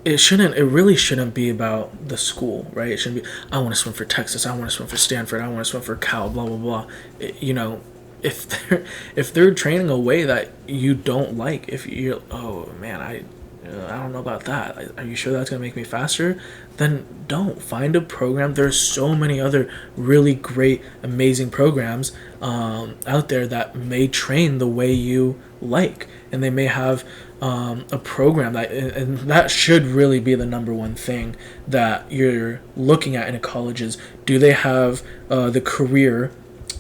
it really shouldn't be about the school, right? It shouldn't be, I want to swim for Texas, I want to swim for Stanford, I want to swim for Cal, blah blah blah. If they're training a way that you don't like, if you're, oh man, I don't know about that, are you sure that's going to make me faster? Then don't. Find a program. There's so many other really great, amazing programs out there that may train the way you like, and they may have a program and that should really be the number one thing that you're looking at in a college is, do they have the career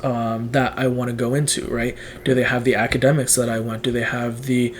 that I want to go into, right? Do they have the academics that I want? Do they have the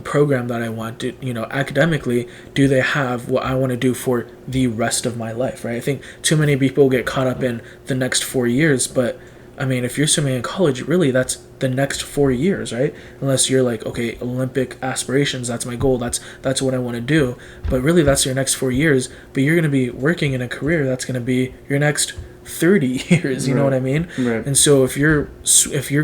program that I want? Academically, do they have what I want to do for the rest of my life, right? I think too many people get caught up in the next 4 years, but I mean, if you're swimming in college, really that's the next 4 years, right? Unless you're like, okay, Olympic aspirations, that's my goal, that's what I want to do. But really that's your next 4 years, but you're going to be working in a career that's going to be your next 30 years, you know what I mean? Right. And so if you're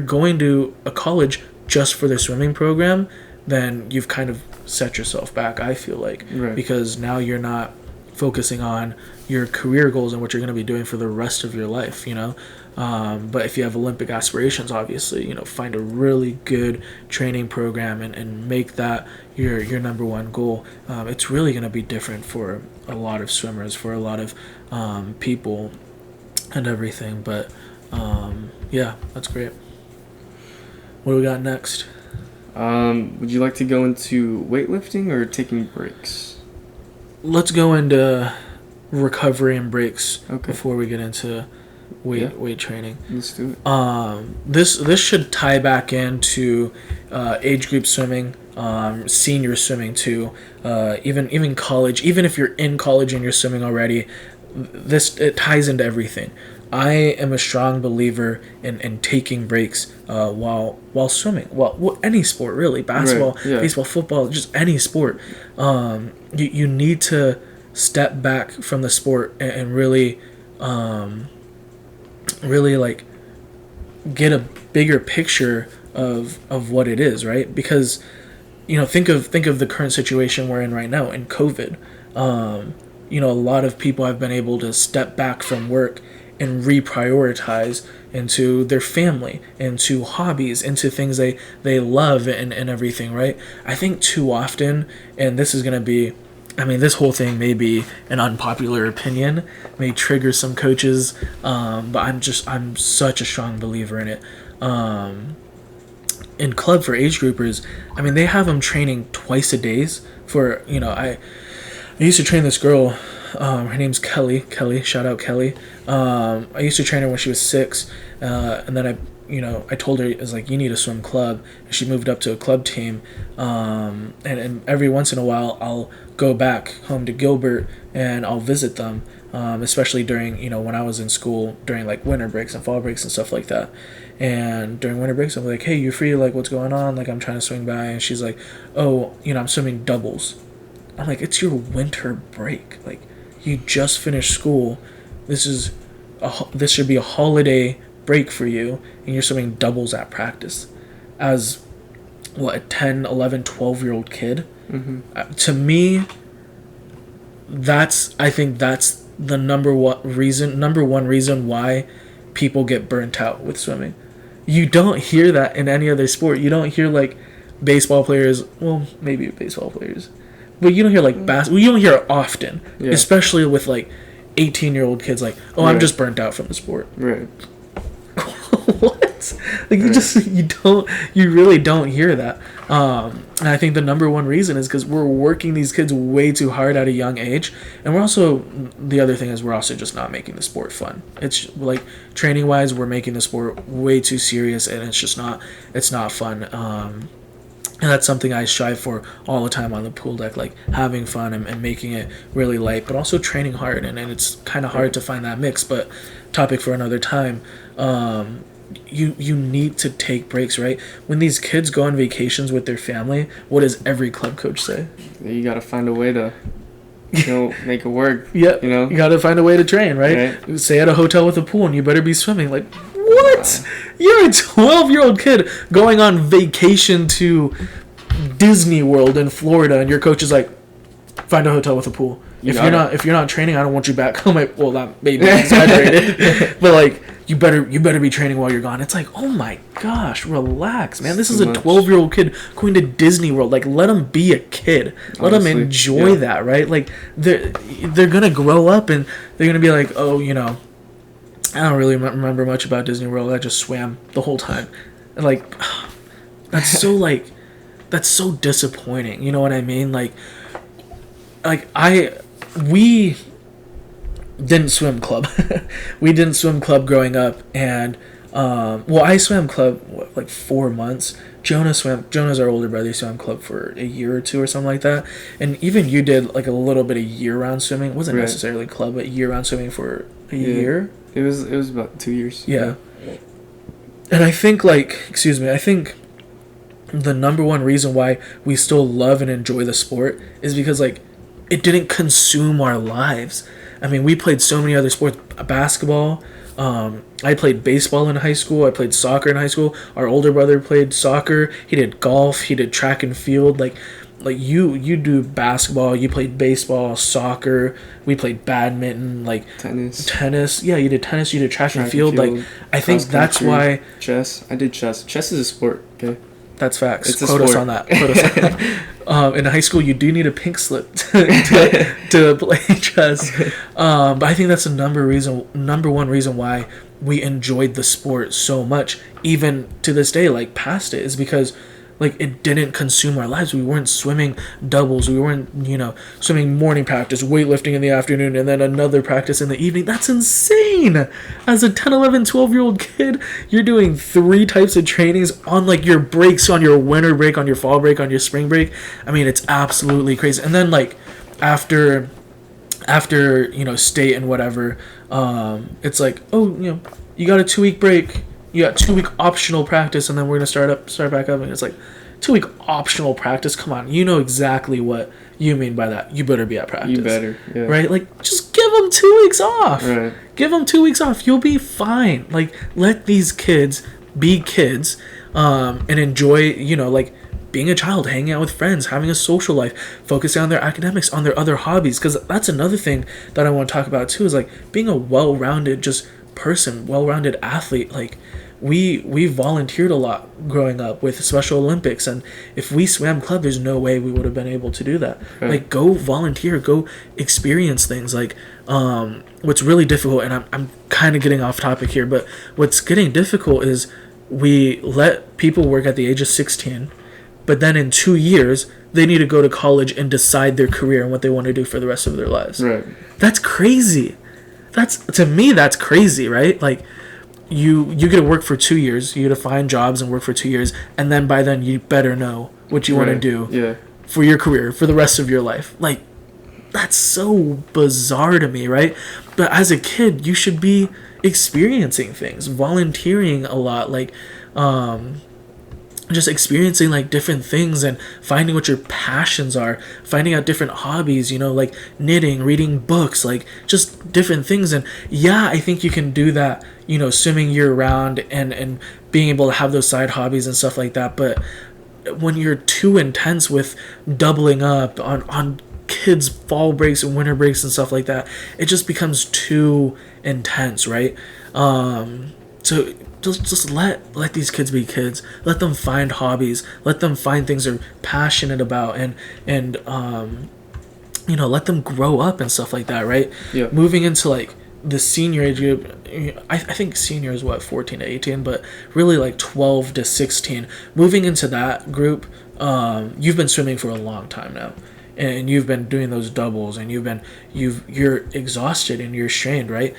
going to a college just for the swimming program, then you've kind of set yourself back, I feel like. Right. Because now you're not focusing on your career goals and what you're going to be doing for the rest of your life, but if you have Olympic aspirations, obviously, find a really good training program and make that your number one goal. It's really going to be different for a lot of swimmers, for a lot of people and everything. But yeah, that's great. What do we got next? Would you like to go into weightlifting or taking breaks? let's go into recovery and breaks Okay. before we get into weight training. Let's do it. This should tie back into age group swimming, senior swimming too, even college. Even if you're in college and you're swimming already, it ties into everything. I am a strong believer in taking breaks while swimming. Well, any sport really, basketball, Right, yeah. baseball, football, just any sport. You need to step back from the sport and really really like get a bigger picture of what it is, right? Because think of the current situation we're in right now in COVID. A lot of people have been able to step back from work and reprioritize into their family, into hobbies, into things they love and everything, right? I think too often, and this is going to be, this whole thing may be an unpopular opinion, may trigger some coaches, but I'm such a strong believer in it. In club for age groupers, they have them training twice a day for, I used to train this girl, her name's Kelly, shout out Kelly. I used to train her when she was 6, and then I told her, it's like, you need a swim club. And she moved up to a club team, and every once in a while I'll go back home to Gilbert and I'll visit them, especially during, when I was in school, during like winter breaks and fall breaks and stuff like that. And during winter breaks, I'm like, hey, you free? Like, what's going on? Like, I'm trying to swing by. And she's like, oh, I'm swimming doubles. I'm like, it's your winter break. Like, you just finished school. This should be a holiday break for you, and you're swimming doubles at practice. As, a 10, 11, 12-year-old kid? Mm-hmm. To me, I think that's the number one reason why people get burnt out with swimming. You don't hear that in any other sport. You don't hear, like, baseball players, well, maybe baseball players, but you don't hear, like, basketball. You don't hear it often, especially with, like, 18-year-old kids, like, oh, I'm just burnt out from the sport. Right. What? Like, you really don't hear that. And I think the number one reason is because we're working these kids way too hard at a young age, and the other thing is we're also just not making the sport fun. It's like, training wise, we're making the sport way too serious, and it's not fun. And that's something I strive for all the time on the pool deck, like having fun and making it really light, but also training hard. And it's kind of hard to find that mix, but topic for another time. You need to take breaks, right? When these kids go on vacations with their family, what does every club coach say? You got to find a way to, make it work. Yep. You got to find a way to train, right? Stay at a hotel with a pool, and you better be swimming. Like, what? You're a 12-year-old kid going on vacation to Disney World in Florida, and your coach is like, find a hotel with a pool. If you're not training, I don't want you back home. Well, that may be exaggerated, but like, you better be training while you're gone. It's like, oh my gosh, relax, man. This is a 12-year-old kid going to Disney World. Like, let him be a kid. Let him enjoy that, right? Like, they're gonna grow up and they're gonna be like, oh, I don't really remember much about Disney World. I just swam the whole time. And like, that's so disappointing. You know what I mean? Like we didn't swim club. We didn't swim club growing up, and I swam club like 4 months. Jonah's our older brother. He swam club for a year or two or something like that. And even you did like a little bit of year-round swimming. It wasn't necessarily club, but year-round swimming for a year. It was about 2 years. Yeah. And I think I think the number one reason why we still love and enjoy the sport is because like it didn't consume our lives. We played so many other sports. Basketball. I played baseball in high school. I played soccer in high school. Our older brother played soccer. He did golf. He did track and field. Like you do basketball. You played baseball, soccer. We played badminton, like tennis. Yeah, you did tennis. You did track and field. Like, I think that's why chess. I did chess. Chess is a sport. Okay. That's facts. It's Quote us on that. In high school, you do need a pink slip to play chess. But I think that's the number one reason why we enjoyed the sport so much, even to this day, like past it, is because Like, it didn't consume our lives. We weren't swimming doubles. We weren't, swimming morning practice, weightlifting in the afternoon, and then another practice in the evening. That's insane. As a 10, 11, 12-year-old kid, you're doing 3 types of trainings on, like, your breaks, on your winter break, on your fall break, on your spring break. I mean, it's absolutely crazy. And then, like, after state and whatever, it's like, oh, you got a 2-week break. You got 2-week optional practice, and then we're gonna start back up. And it's like, 2-week optional practice. Come on, you know exactly what you mean by that. You better be at practice. You better, yeah. Right? Like, just give them 2 weeks off. Right. Give them 2 weeks off. You'll be fine. Like, let these kids be kids, and enjoy, like, being a child, hanging out with friends, having a social life, focusing on their academics, on their other hobbies. Because that's another thing that I want to talk about too, is like being a well-rounded just person, well-rounded athlete. Like, we volunteered a lot growing up with Special Olympics, and if we swam club, there's no way we would have been able to do that. Right. Like, go volunteer, go experience things. Like, what's really difficult, and I'm kind of getting off topic here, but what's getting difficult is we let people work at the age of 16, but then in 2 years they need to go to college and decide their career and what they want to do for the rest of their lives. Right. That's crazy. To me, that's crazy, right? Like, you get to work for 2 years, you get to find jobs and work for 2 years, and then by then you better know what you want to do for your career for the rest of your life. Like, that's so bizarre to me, right? But as a kid, you should be experiencing things, volunteering a lot, like just experiencing like different things and finding what your passions are, finding out different hobbies, like knitting, reading books, like just different things. And yeah, I think you can do that, swimming year round and being able to have those side hobbies and stuff like that. But when you're too intense with doubling up on kids' fall breaks and winter breaks and stuff like that, it just becomes too intense, right? So just let these kids be kids. Let them find hobbies. Let them find things they're passionate about, and let them grow up and stuff like that, right? Yeah. Moving into like the senior age group, I think senior is 14 to 18, but really like 12 to 16. Moving into that group, you've been swimming for a long time now, and you've been doing those doubles, and you're exhausted and you're strained, right?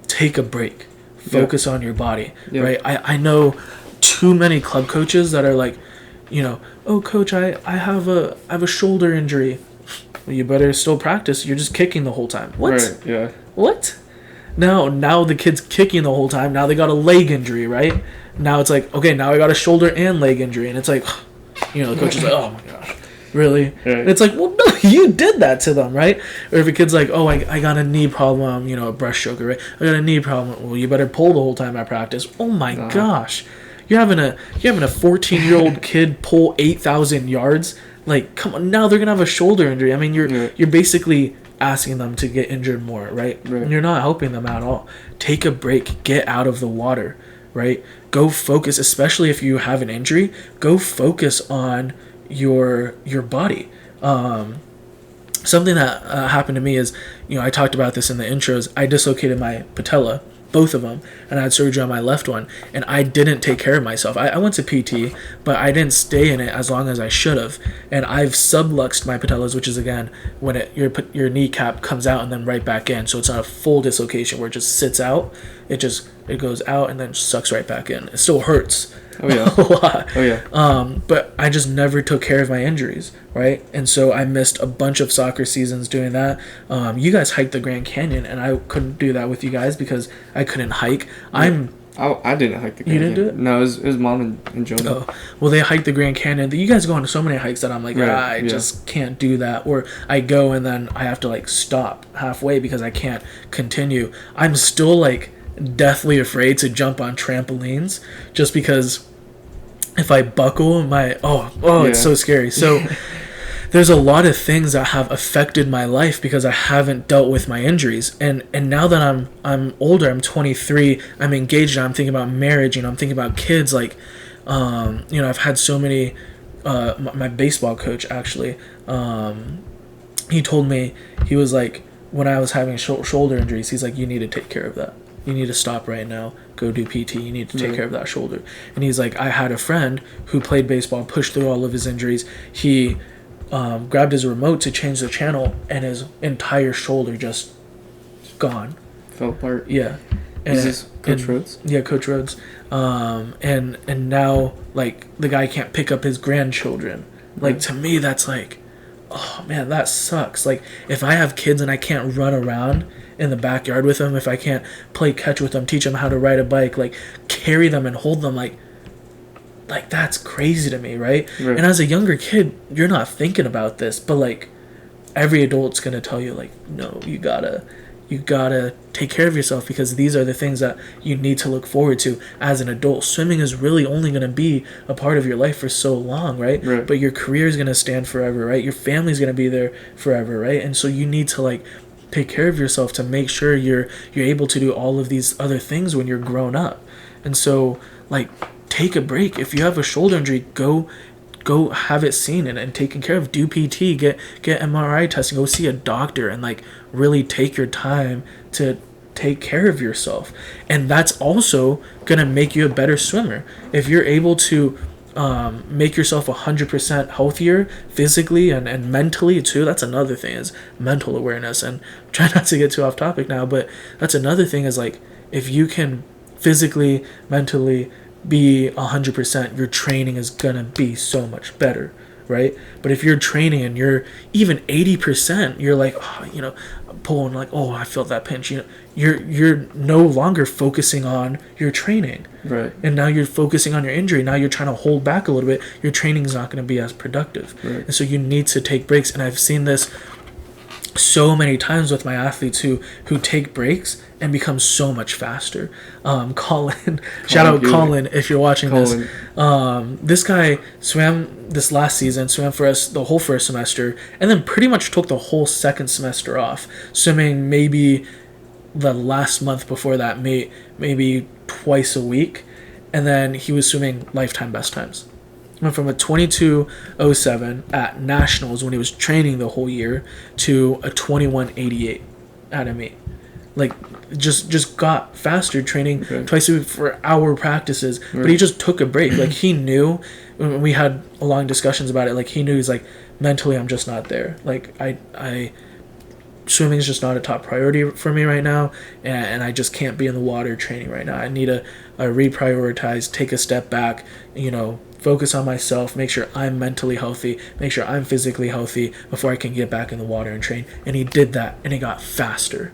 Take a break. Focus on your body, right? I know too many club coaches that are like, oh, coach, I have a shoulder injury. Well, you better still practice. You're just kicking the whole time. What? Right, yeah. What? Now the kid's kicking the whole time. Now they got a leg injury, right? Now it's like, okay, now I got a shoulder and leg injury. And it's like, the coach is like, oh my gosh. Really? Right. And it's like, well, no, you did that to them, right? Or if a kid's like, oh, I got a knee problem, a breaststroker, right? I got a knee problem. Well, you better pull the whole time at practice. Oh my gosh, you're having a 14-year-old kid pull 8,000 yards. Like, come on, now they're gonna have a shoulder injury. I mean, you're basically asking them to get injured more, right? And you're not helping them at all. Take a break. Get out of the water, right? Go focus, especially if you have an injury. Go focus on your body. Something that happened to me is, I talked about this in the intros. I dislocated my patella, both of them, and I had surgery on my left one, and I didn't take care of myself. I went to PT, but I didn't stay in it as long as I should have, and I've subluxed my patellas, which is again when your kneecap comes out and then right back in, so it's not a full dislocation where it just sits out. It goes out and then sucks right back in. It still hurts. Oh yeah. A lot. Oh yeah. But I just never took care of my injuries, right? And so I missed a bunch of soccer seasons doing that. You guys hiked the Grand Canyon, and I couldn't do that with you guys because I couldn't hike. Yeah. I didn't hike the Grand Canyon. You didn't do it? No, it was Mom and Jonah. Oh, well, they hiked the Grand Canyon. You guys go on so many hikes that I'm like, I just can't do that. Or I go and then I have to like stop halfway because I can't continue. I'm still like deathly afraid to jump on trampolines just because if I buckle it's so scary. So there's a lot of things that have affected my life because I haven't dealt with my injuries. And now that I'm older, I'm 23, I'm engaged, and I'm thinking about marriage, I'm thinking about kids, like I've had so many my baseball coach actually, he told me, he was like, when I was having shoulder injuries, he's like, you need to take care of that. you need to stop right now, go do PT, you need to take care of that shoulder. And he's like, I had a friend who played baseball, pushed through all of his injuries. He grabbed his remote to change the channel, and his entire shoulder just gone. Fell apart. Yeah. Is this Coach Rhodes? Yeah, Coach Rhodes. And now, like, the guy can't pick up his grandchildren. Like, to me, that's like, oh man, that sucks. Like, if I have kids and I can't run around in the backyard with them, if I can't play catch with them, teach them how to ride a bike, like, carry them and hold them, like that's crazy to me, right? And as a younger kid, you're not thinking about this, but, like, every adult's gonna tell you, like, no, you gotta take care of yourself, because these are the things that you need to look forward to as an adult. Swimming is really only going to be a part of your life for so long, right? But your career is going to stand forever, right? Your family's going to be there forever, right? And so you need to, like, take care of yourself to make sure you're able to do all of these other things when you're grown up. And so, like, take a break. If you have a shoulder injury, go have it seen and taken care of. Do PT, get MRI testing, go see a doctor, and, like, really take your time to take care of yourself. And that's also gonna make you a better swimmer if you're able to make yourself 100% healthier physically and mentally too. That's another thing, is mental awareness. And try not to get too off topic now, but that's another thing, is, like, if you can physically, mentally be 100%, your training is gonna be so much better, right? But if you're training and you're even 80%, you're like, oh, pulling, like, oh, I felt that pinch, you're no longer focusing on your training, right? And now you're focusing on your injury. Now you're trying to hold back a little bit. Your training is not going to be as productive, right? And so you need to take breaks. And I've seen this so many times with my athletes who take breaks and become so much faster. Colin, shout out Colin if you're watching this. This guy swam this last season, swam for us the whole first semester, and then pretty much took the whole second semester off, swimming maybe the last month before that, maybe twice a week, and then he was swimming lifetime best times. Went from a 22:07 at nationals when he was training the whole year to a 21:88 at a meet. Like, just got faster training twice a week for hour practices. But he just took a break. Like, he knew, when we had long discussions about it, like, he knew, he's like, mentally I'm just not there. Like, I swimming is just not a top priority for me right now, and I just can't be in the water training right now. I need to reprioritize, take a step back, focus on myself, make sure I'm mentally healthy, make sure I'm physically healthy before I can get back in the water and train. And he did that, and he got faster.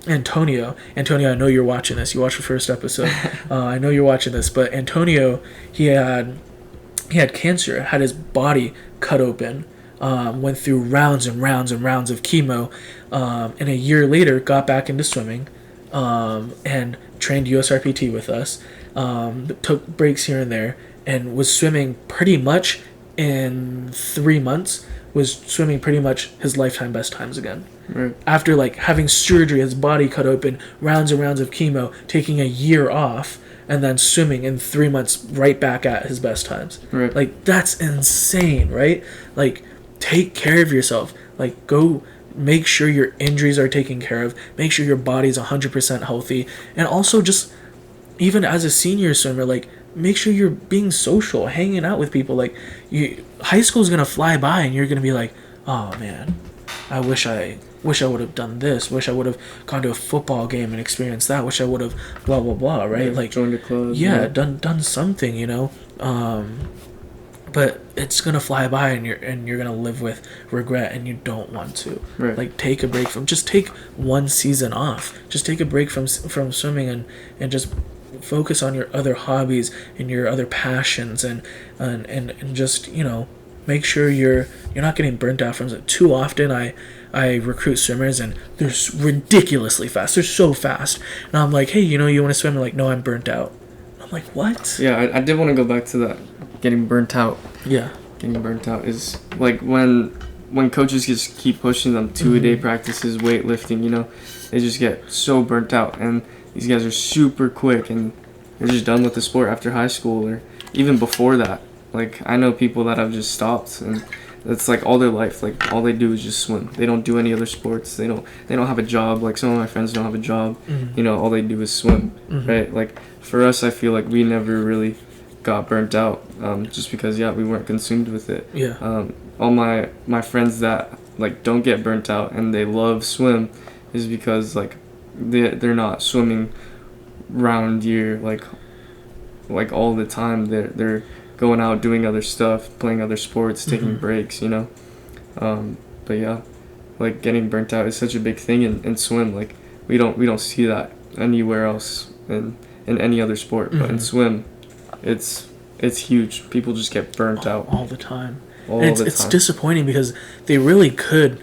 Antonio, I know you're watching this. You watched the first episode. I know you're watching this, but Antonio, he had cancer, had his body cut open, went through rounds and rounds and rounds of chemo, and a year later got back into swimming, and trained USRPT with us, took breaks here and there, and was swimming pretty much in 3 months, was swimming pretty much his lifetime best times again. Right. After, like, having surgery, his body cut open, rounds and rounds of chemo, taking a year off, and then swimming in 3 months right back at his best times. Right. Like, that's insane, right? Like, take care of yourself. Like, go make sure your injuries are taken care of. Make sure your body's 100% healthy. And also, just, even as a senior swimmer, like, make sure you're being social, hanging out with people. Like, high school's gonna fly by, and you're gonna be like, oh man, I wish I would have done this. Wish I would have gone to a football game and experienced that. Wish I would have blah blah blah. Right? Yeah, like, joined a club. Yeah, done something. But it's gonna fly by, and you're gonna live with regret, and you don't want to. Right. Like, take a break just take one season off. Just take a break from swimming and just focus on your other hobbies and your other passions, and just make sure you're not getting burnt out from it. Too often I recruit swimmers, and they're ridiculously fast. They're so fast, and I'm like, hey, you want to swim? They're like, no, I'm burnt out. I'm like, what? Yeah, I did want to go back to that. Getting burnt out. Yeah. Getting burnt out is like when coaches just keep pushing them 2-a-day practices, weightlifting. They just get so burnt out, and these guys are super quick, and they're just done with the sport after high school or even before that. Like, I know people that have just stopped, and That's like all their life. Like all they do is just swim. They don't do any other sports. They don't have a job. Like some of my friends don't have a job. You know, all they do is swim, right? Like for us, I feel like we never really got burnt out, just because we weren't consumed with it. All my friends that like don't get burnt out and they love swim is because like they're not swimming round year like all the time. They're going out doing other stuff, playing other sports, taking breaks, you know. But yeah, like getting burnt out is such a big thing in swim. Like we don't see that anywhere else in any other sport, but in swim it's huge. People just get burnt out all the time. It's disappointing because they really could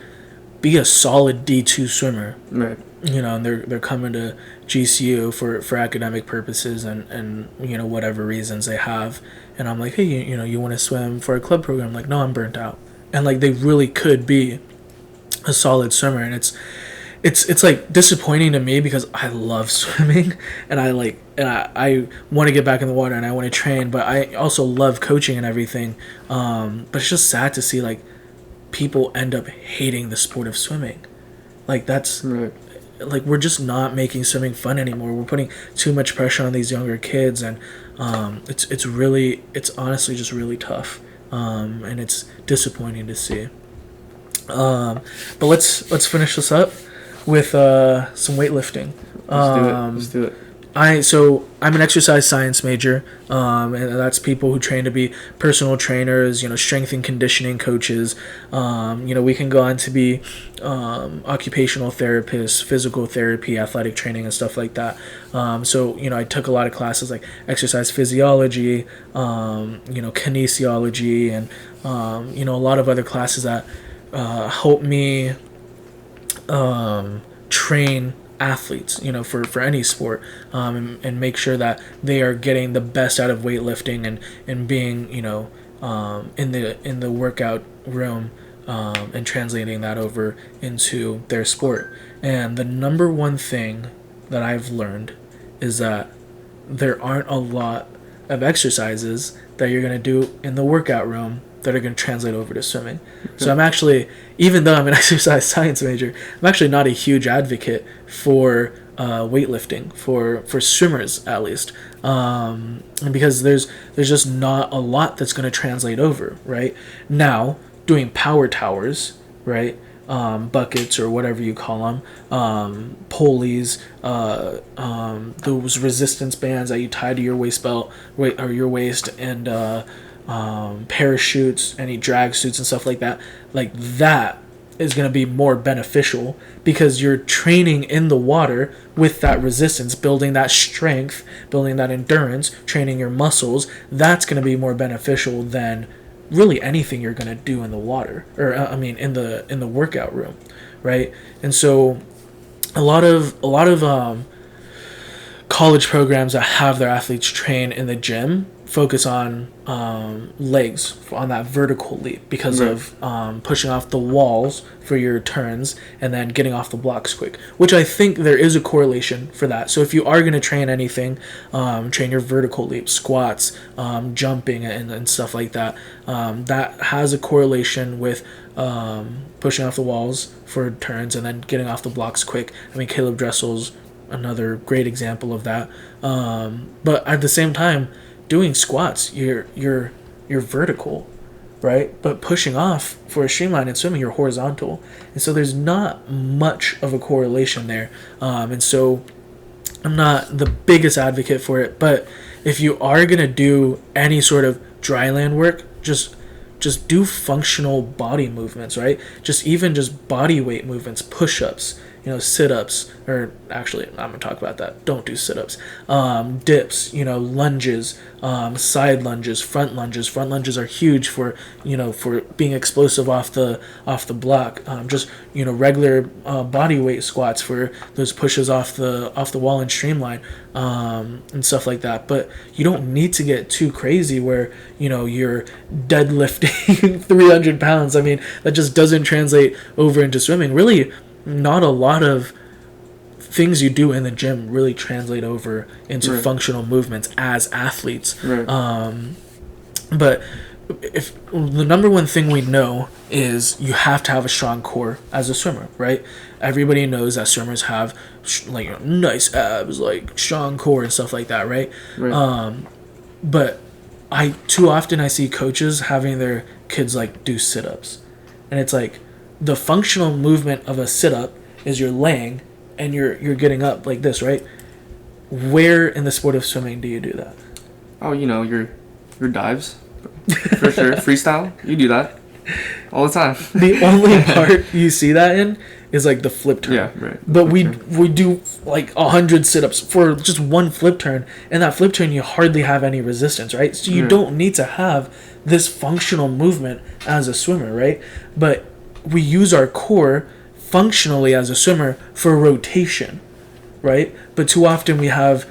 be a solid D2 swimmer, right? You know, and they're coming to GCU for academic purposes and you know, whatever reasons they have. And I'm like, hey, you know, you want to swim for a club program? I'm like, no, I'm burnt out. And like they really could be a solid swimmer, and it's like disappointing to me because I love swimming and I want to get back in the water and I want to train, but I also love coaching and everything. But it's just sad to see like people end up hating the sport of swimming. Like that's right. Like we're just not making swimming fun anymore. We're putting too much pressure on these younger kids, and it's honestly just really tough, and it's disappointing to see. But let's finish this up with some weightlifting. Let's do it. I'm an exercise science major, and that's people who train to be personal trainers, you know, strength and conditioning coaches. You know, we can go on to be occupational therapists, physical therapy, athletic training, and stuff like that. So, you know, I took a lot of classes like exercise physiology, you know, kinesiology, and, you know, a lot of other classes that help me train athletes, you know, for any sport, and make sure that they are getting the best out of weightlifting and being, you know, in the workout room, and translating that over into their sport. And the number one thing that I've learned is that there aren't a lot of exercises that you're going to do in the workout room that are going to translate over to swimming. So I'm actually, even though I'm an exercise science major, I'm actually not a huge advocate for weightlifting for swimmers, at least, and because there's just not a lot that's going to translate over. Right now, doing power towers, right, buckets or whatever you call them, pulleys, those resistance bands that you tie to your waist belt, or your waist, and parachutes, any drag suits and stuff like that is going to be more beneficial because you're training in the water with that resistance, building that strength, building that endurance, training your muscles. That's going to be more beneficial than really anything you're going to do in the water, or in the workout room, right? And so a lot of college programs that have their athletes train in the gym focus on legs, on that vertical leap, because of pushing off the walls for your turns and then getting off the blocks quick, which I think there is a correlation for that. So if you are going to train anything, train your vertical leap, squats, jumping, and stuff like that. That has a correlation with pushing off the walls for turns and then getting off the blocks quick. I mean, Caleb Dressel's another great example of that. But at the same time, doing squats, you're vertical, right? But pushing off for a streamline in swimming, you're horizontal. And so there's not much of a correlation there. And so I'm not the biggest advocate for it. But if you are going to do any sort of dryland work, just do functional body movements, right? Just body weight movements, push-ups, sit-ups, or actually, I'm going to talk about that. Don't do sit-ups. Dips, lunges, side lunges, front lunges. Front lunges are huge for being explosive off the block. Regular body weight squats for those pushes off the wall and streamline, and stuff like that. But you don't need to get too crazy where, you're deadlifting 300 pounds. I mean, that just doesn't translate over into swimming. Really, not a lot of things you do in the gym really translate over into functional movements as athletes. Right. But if the number one thing we know is you have to have a strong core as a swimmer, right? Everybody knows that swimmers have like nice abs, like strong core and stuff like that, right? Right. But I too often I see coaches having their kids like do sit-ups, and it's like the functional movement of a sit-up is you're laying and you're getting up like this, right? Where in the sport of swimming do you do that? Oh, your dives, for sure. Freestyle, you do that all the time. The only part you see that in is like the flip turn. Yeah, right. But we do like 100 sit-ups for just one flip turn, and that flip turn you hardly have any resistance, right? So you don't need to have this functional movement as a swimmer, right? But we use our core functionally as a swimmer for rotation, right? But too often we have,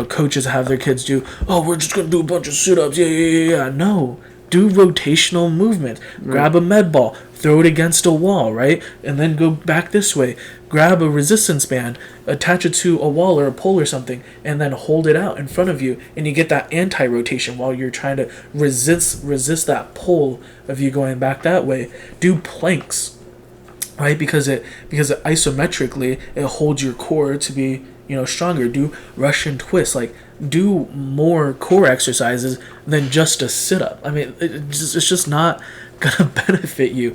coaches have their kids do, oh, we're just going to do a bunch of sit-ups. Yeah. No. Do rotational movement. Right. Grab a med ball, throw it against a wall, right? And then go back this way. Grab a resistance band, attach it to a wall or a pole or something, and then hold it out in front of you. And you get that anti-rotation while you're trying to resist that pull of you going back that way. Do planks, right? Because isometrically it holds your core to be stronger. Do Russian twists, like do more core exercises than just a sit-up. I mean, it's just not gonna benefit you.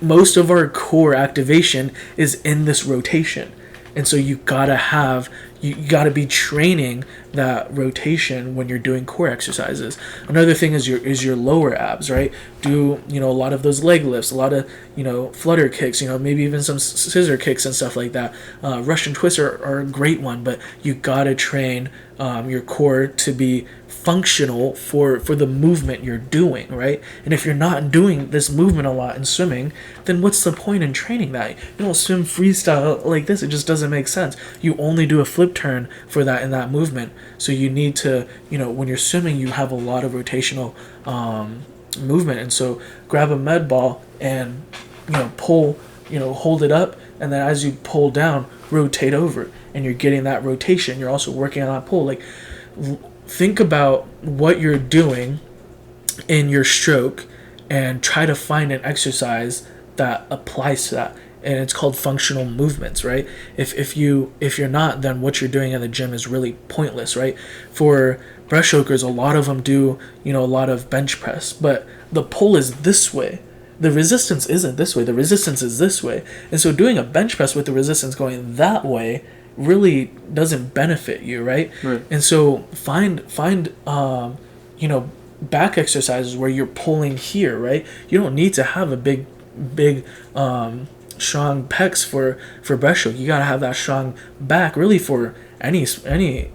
Most of our core activation is in this rotation, and so you gotta be training that rotation when you're doing core exercises. Another thing is your lower abs, right? Do a lot of those leg lifts, a lot of flutter kicks, maybe even some scissor kicks and stuff like that. Russian twists are a great one, but you gotta train your core to be functional for the movement you're doing, right? And if you're not doing this movement a lot in swimming, then what's the point in training that? You don't swim freestyle like this. It just doesn't make sense. You only do a flip turn for that in that movement. So you need to, when you're swimming, you have a lot of rotational movement. And so grab a med ball and, pull, hold it up. And then as you pull down, rotate over. And you're getting that rotation. You're also working on that pull. Like, think about what you're doing in your stroke and try to find an exercise that applies to that. And it's called functional movements, right? If you're not, then what you're doing in the gym is really pointless, right? For breaststrokers, a lot of them do, a lot of bench press, but the pull is this way. The resistance isn't this way. The resistance is this way. And so doing a bench press with the resistance going that way really doesn't benefit you, right? And so find back exercises where you're pulling here, right? You don't need to have a big strong pecs for breaststroke. You gotta have that strong back really for any stroke,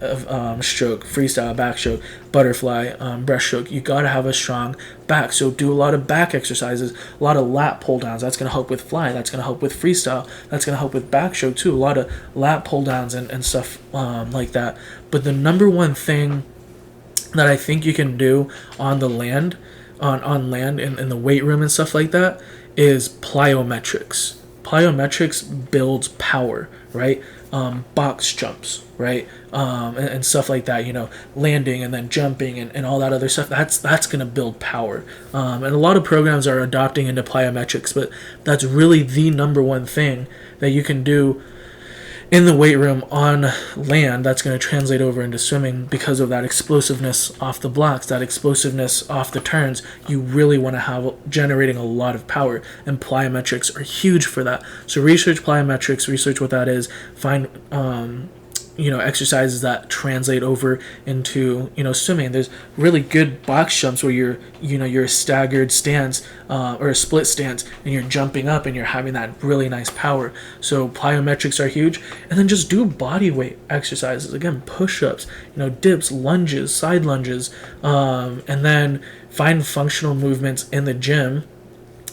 freestyle, backstroke, butterfly, breaststroke. You gotta have a strong back. So do a lot of back exercises, a lot of lat pull downs. That's gonna help with fly. That's gonna help with freestyle. That's gonna help with backstroke too. A lot of lat pull downs and stuff like that. But the number one thing that I think you can do on the land, on land in the weight room and stuff like that, is plyometrics. Plyometrics builds power, right? Box jumps, right? And stuff like that, landing and then jumping and all that other stuff. That's going to build power. And a lot of programs are adopting into plyometrics, but that's really the number one thing that you can do in the weight room on land that's going to translate over into swimming because of that explosiveness off the blocks, that explosiveness off the turns. You really want to have generating a lot of power, and plyometrics are huge for that. So research plyometrics, research what that is, find exercises that translate over into swimming. There's really good box jumps where you're a staggered stance or a split stance and you're jumping up and you're having that really nice power. So plyometrics are huge. And then just do body weight exercises, again, push-ups, dips, lunges, side lunges, and then find functional movements in the gym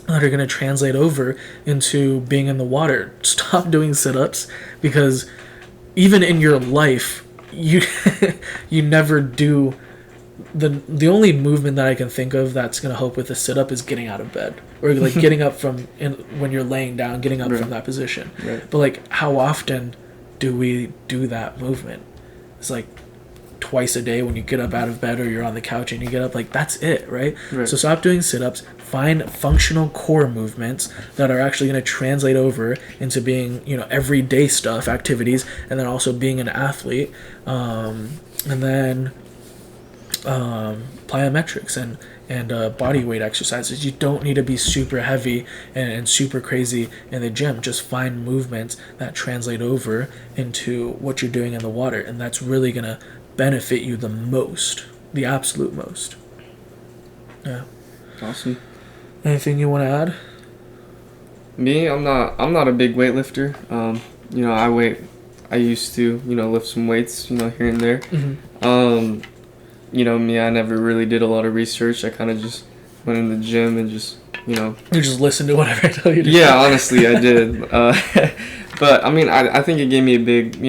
that are going to translate over into being in the water. Stop doing sit-ups, because even in your life, you never do the only movement that I can think of that's going to help with a sit-up is getting out of bed, or like getting up when you're laying down, getting up from that position. Right. But like, how often do we do that movement? It's like twice a day when you get up out of bed or you're on the couch and you get up, like that's it, right? Right. So stop doing sit-ups. Find functional core movements that are actually going to translate over into being, everyday stuff, activities, and then also being an athlete. And then plyometrics and body weight exercises. You don't need to be super heavy and super crazy in the gym. Just find movements that translate over into what you're doing in the water, and that's really going to benefit you the most, the absolute most. Yeah. Awesome. Anything you want to add? Me, I'm not a big weightlifter. I used to, lift some weights, here and there. Mm-hmm. Me, I never really did a lot of research. I kind of just went in the gym and just, You just listened to whatever I tell you to do. Yeah, honestly, I did. But, I think it gave me a big,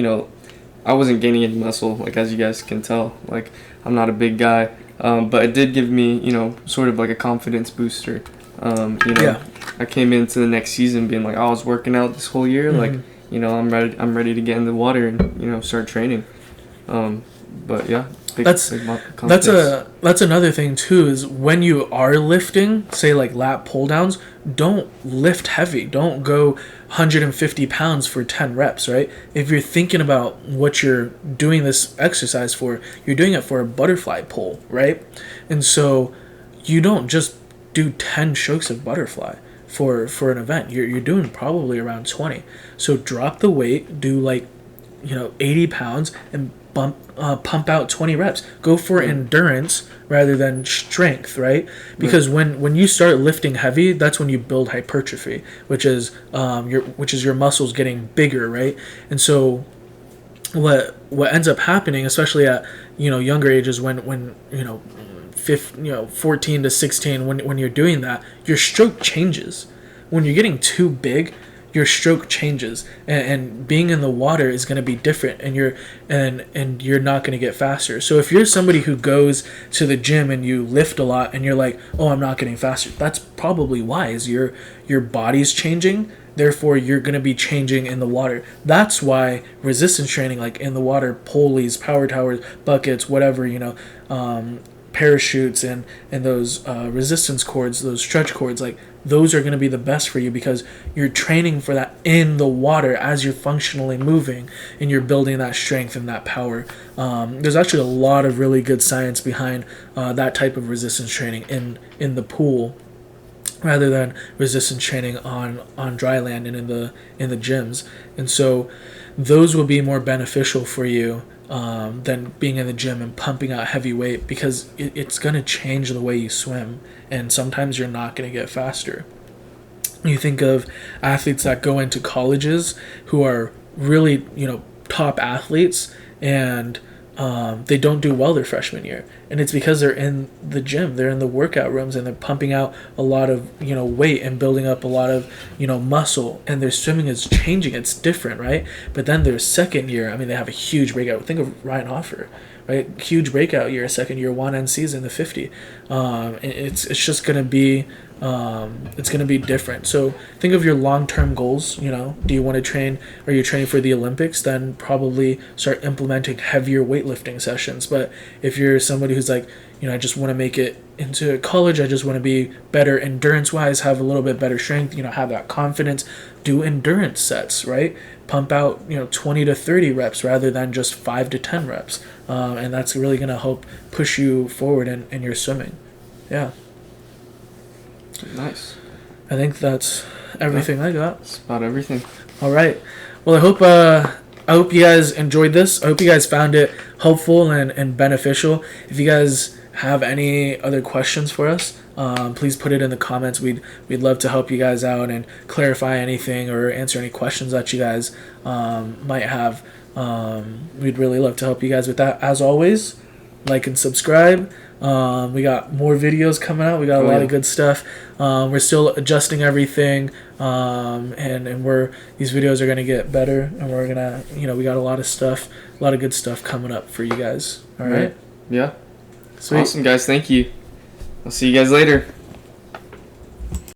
I wasn't gaining any muscle, like, as you guys can tell. Like, I'm not a big guy. But it did give me, sort of like a confidence booster. Yeah. I came into the next season being like, I was working out this whole year. Mm-hmm. Like, I'm ready to get in the water and, start training. But, yeah. That's another thing too, is when you are lifting, say like lat pull downs, don't lift heavy. Don't go 150 pounds for 10 reps, right? If you're thinking about what you're doing this exercise for, you're doing it for a butterfly pull, right? And so you don't just do 10 strokes of butterfly for an event. You're doing probably around 20. So drop the weight, do like 80 pounds and pump out 20 reps. Go for endurance rather than strength, right? Because when you start lifting heavy, that's when you build hypertrophy, which is your muscles getting bigger, right? And so what ends up happening, especially at younger ages, when 14 to 16, when you're doing that, your stroke changes. When you're getting too big, your stroke changes, and being in the water is going to be different, and you're not going to get faster. So if you're somebody who goes to the gym and you lift a lot and you're like, oh, I'm not getting faster, that's probably why, is your body's changing, therefore you're going to be changing in the water. That's why resistance training, like in the water, pulleys, power towers, buckets, whatever, parachutes and those resistance cords, those stretch cords, like those are going to be the best for you, because you're training for that in the water as you're functionally moving and you're building that strength and that power. There's actually a lot of really good science behind that type of resistance training in the pool, rather than resistance training on dry land and in the gyms. And so those will be more beneficial for you than being in the gym and pumping out heavy weight, because it's going to change the way you swim, and sometimes you're not going to get faster. You think of athletes that go into colleges who are really top athletes, and they don't do well their freshman year, and it's because they're in the gym, they're in the workout rooms, and they're pumping out a lot of weight and building up a lot of muscle, and their swimming is changing, it's different, right? But then their second year, they have a huge breakout. Think of Ryan Hoffer, right? Huge breakout year, second year, 1NCs in the 50. It's just gonna be it's going to be different. So think of your long-term goals. Do you want to train? Are you training for the Olympics? Then probably start implementing heavier weightlifting sessions. But if you're somebody who's like, I just want to make it into college, I just want to be better endurance-wise, have a little bit better strength, have that confidence, do endurance sets, right? Pump out 20 to 30 reps rather than just 5 to 10 reps, and that's really going to help push you forward in your swimming. Yeah. Nice. I think that's everything I got. That's about everything. All right. Well, I hope you guys enjoyed this. I hope you guys found it helpful and beneficial. If you guys have any other questions for us, please put it in the comments. We'd love to help you guys out and clarify anything or answer any questions that you guys might have. We'd really love to help you guys with that. As always, like and subscribe. We got more videos coming out. We got a lot of good stuff. We're still adjusting everything, and these videos are gonna get better, and we're gonna we got a lot of good stuff coming up for you guys. All right. Yeah. Sweet. Awesome, guys. Thank you. I'll see you guys later.